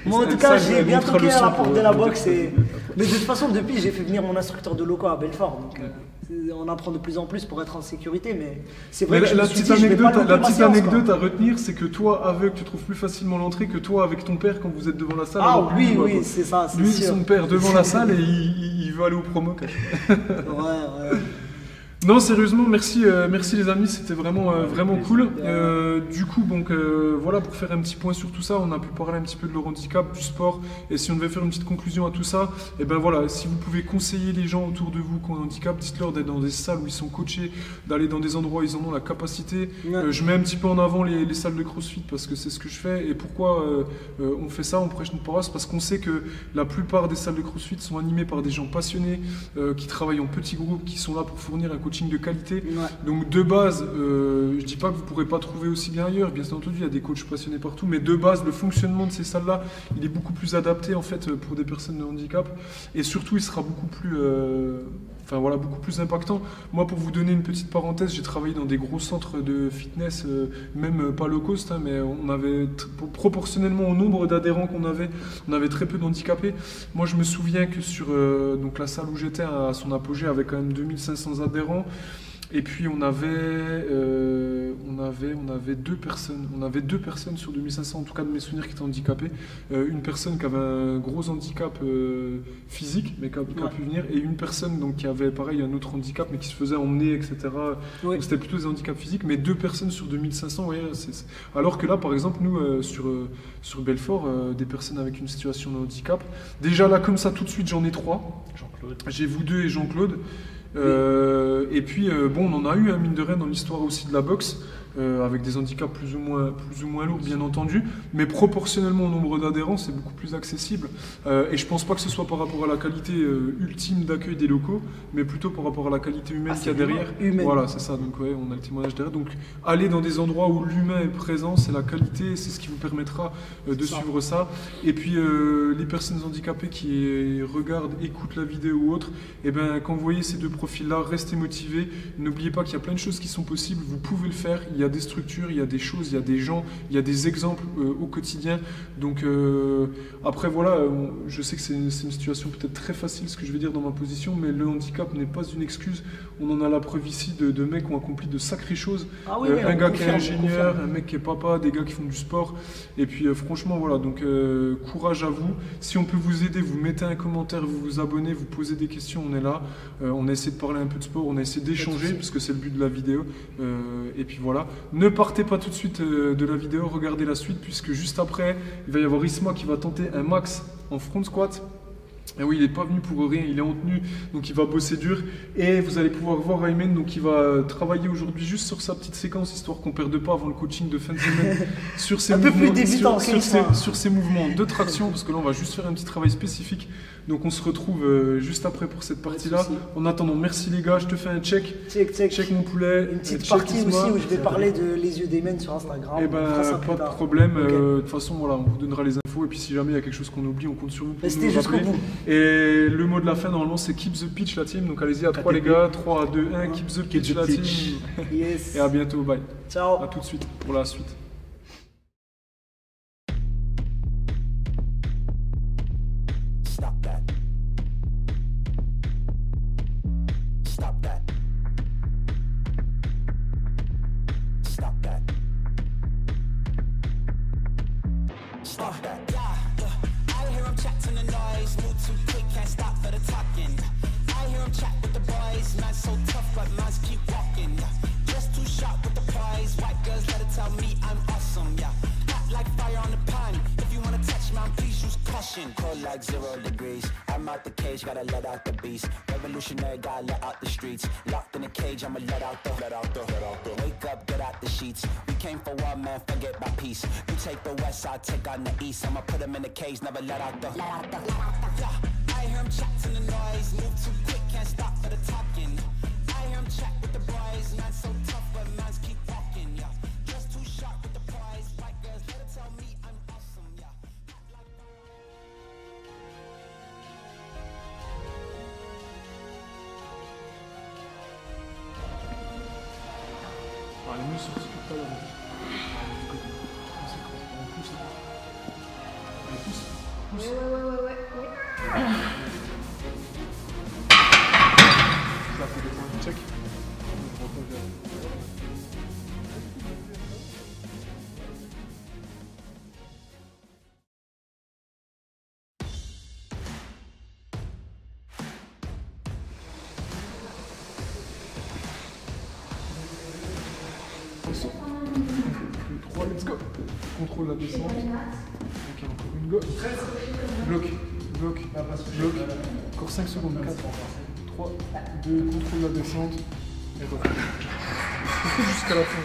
Moi en tout cas, j'ai bien toqué à la porte de la boxe. Mais de toute façon, depuis, j'ai fait venir mon instructeur de loco à Belfort. Donc, on apprend de plus en plus pour être en sécurité. Mais c'est vrai que la petite anecdote à retenir, c'est que toi, aveugle, tu trouves plus facilement l'entrée que toi avec ton père quand vous êtes devant la salle. Ah oui, c'est ça. Lui, son père devant la salle et il veut aller au promo. Ouais. Non, sérieusement, merci les amis, c'était vraiment cool. Du coup, donc voilà, pour faire un petit point sur tout ça, on a pu parler un petit peu de leur handicap, du sport, et si on devait faire une petite conclusion à tout ça, et ben voilà, si vous pouvez conseiller les gens autour de vous qui ont un handicap, dites-leur d'être dans des salles où ils sont coachés, d'aller dans des endroits où ils en ont la capacité. Je mets un petit peu en avant les salles de CrossFit parce que c'est ce que je fais, et pourquoi on fait ça, on prêche notre paroisse, parce qu'on sait que la plupart des salles de CrossFit sont animées par des gens passionnés, qui travaillent en petits groupes, qui sont là pour fournir un coaching de qualité. Donc de base, je dis pas que vous pourrez pas trouver aussi bien ailleurs, bien entendu il y a des coachs passionnés partout, mais de base le fonctionnement de ces salles là il est beaucoup plus adapté en fait pour des personnes de handicap, et surtout il sera beaucoup plus beaucoup plus impactant. Moi, pour vous donner une petite parenthèse, j'ai travaillé dans des gros centres de fitness, même pas low cost, hein, mais on avait proportionnellement au nombre d'adhérents qu'on avait, on avait très peu d'handicapés. Moi, je me souviens que sur donc la salle où j'étais à son apogée avait quand même 2500 adhérents. Et puis on avait deux personnes. On avait deux personnes sur 2500, en tout cas de mes souvenirs, qui étaient handicapées. Une personne qui avait un gros handicap physique, mais qui a pu venir, et une personne donc, qui avait pareil un autre handicap, mais qui se faisait emmener, etc. Oui. Donc c'était plutôt des handicaps physiques, mais deux personnes sur 2500, ouais, alors que là, par exemple, nous, sur Belfort, des personnes avec une situation de handicap, déjà là, comme ça, tout de suite, j'en ai 3. Jean-Claude. J'ai vous deux et Jean-Claude. Et puis, bon, on en a eu, hein, mine de rien, dans l'histoire aussi de la boxe, avec des handicaps plus ou moins lourds, bien entendu, mais proportionnellement au nombre d'adhérents, c'est beaucoup plus accessible. Et je pense pas que ce soit par rapport à la qualité ultime d'accueil des locaux, mais plutôt par rapport à la qualité humaine qu'il y a derrière. Voilà, c'est ça. Donc, ouais, on a le témoignage derrière. Donc, aller dans des endroits où l'humain est présent, c'est la qualité, c'est ce qui vous permettra de suivre ça. Et puis, les personnes handicapées qui regardent, écoutent la vidéo ou autre, et ben, quand vous voyez ces deux profils-là, restez motivés. N'oubliez pas qu'il y a plein de choses qui sont possibles. Vous pouvez le faire. Il y a des structures, il y a des choses, il y a des gens, il y a des exemples au quotidien. Donc après voilà, je sais que c'est une situation peut-être très facile ce que je vais dire dans ma position, mais le handicap n'est pas une excuse. On en a la preuve ici de mecs qui ont accompli de sacrées choses. Ah oui, un gars qui est ingénieur, un mec qui est papa, des gars qui font du sport. Et puis franchement voilà, donc courage à vous. Si on peut vous aider, vous mettez un commentaire, vous vous abonnez, vous posez des questions, on est là. On a essayé de parler un peu de sport, on a essayé d'échanger parce que c'est le but de la vidéo. Et puis voilà. Ne partez pas tout de suite de la vidéo, regardez la suite, puisque juste après, il va y avoir Isma qui va tenter un max en front squat. Et oui, il n'est pas venu pour rien, il est en tenue, donc il va bosser dur. Et vous allez pouvoir voir Aymen, donc il va travailler aujourd'hui juste sur sa petite séquence, histoire qu'on ne perde pas avant le coaching de fin de semaine, sur ses mouvements, sur ses mouvements de traction, parce que là on va juste faire un petit travail spécifique. Donc on se retrouve juste après pour cette partie-là. En attendant, merci les gars, je te fais un check. Check mon poulet. Une petite partie aussi où je vais parler de les yeux d'Aymen sur Instagram. Et ben pas de problème. De toute façon, voilà, on vous donnera les infos. Et puis si jamais il y a quelque chose qu'on oublie, on compte sur vous pour nous rappeler. Et le mot de la fin, normalement, c'est keep the pitch, la team. Donc allez-y à 3 les gars. 3, 2, 1, keep the pitch, la team. Yes. Et à bientôt, bye. Ciao. À tout de suite pour la suite. Stop that. Stop that. Stop that. Stop that. I hear him chatting the noise, move too quick, can't stop for the talking. I hear him chat with the boys, man so tough, but man's keep walking. Just too sharp with the prize, white girls let it tell me I'm awesome, yeah. Hot like fire on the pan, if you wanna touch man, please use caution. Cold like 0 degrees, I'm out the cage, gotta let out the beast. Revolutionary, gotta let out the streets. Locked in a cage, I'ma let out the. Wake up, get out the sheets. We came for war, man, forget my peace. You take the west, I'll take on the east. I'ma put him in the cage, never let out the. Yeah, I hear him chatting the noise, move too quick, can't stop for the talking. I hear him chat with the boys, man so tough, but man's keep walking, yeah. Just too sharp with the prize, white girls let it tell me I'm awesome, yeah. Ah, les mieux sortis tout à l'heure. On pousse. Ouais. Ça fait des points de check. Le 3, let's go. Contrôle la descente. Ok, encore une go. Bloc. Encore 5 secondes. 4, 3, 2, contrôle la descente. Et refaire. Jusqu'à la fin.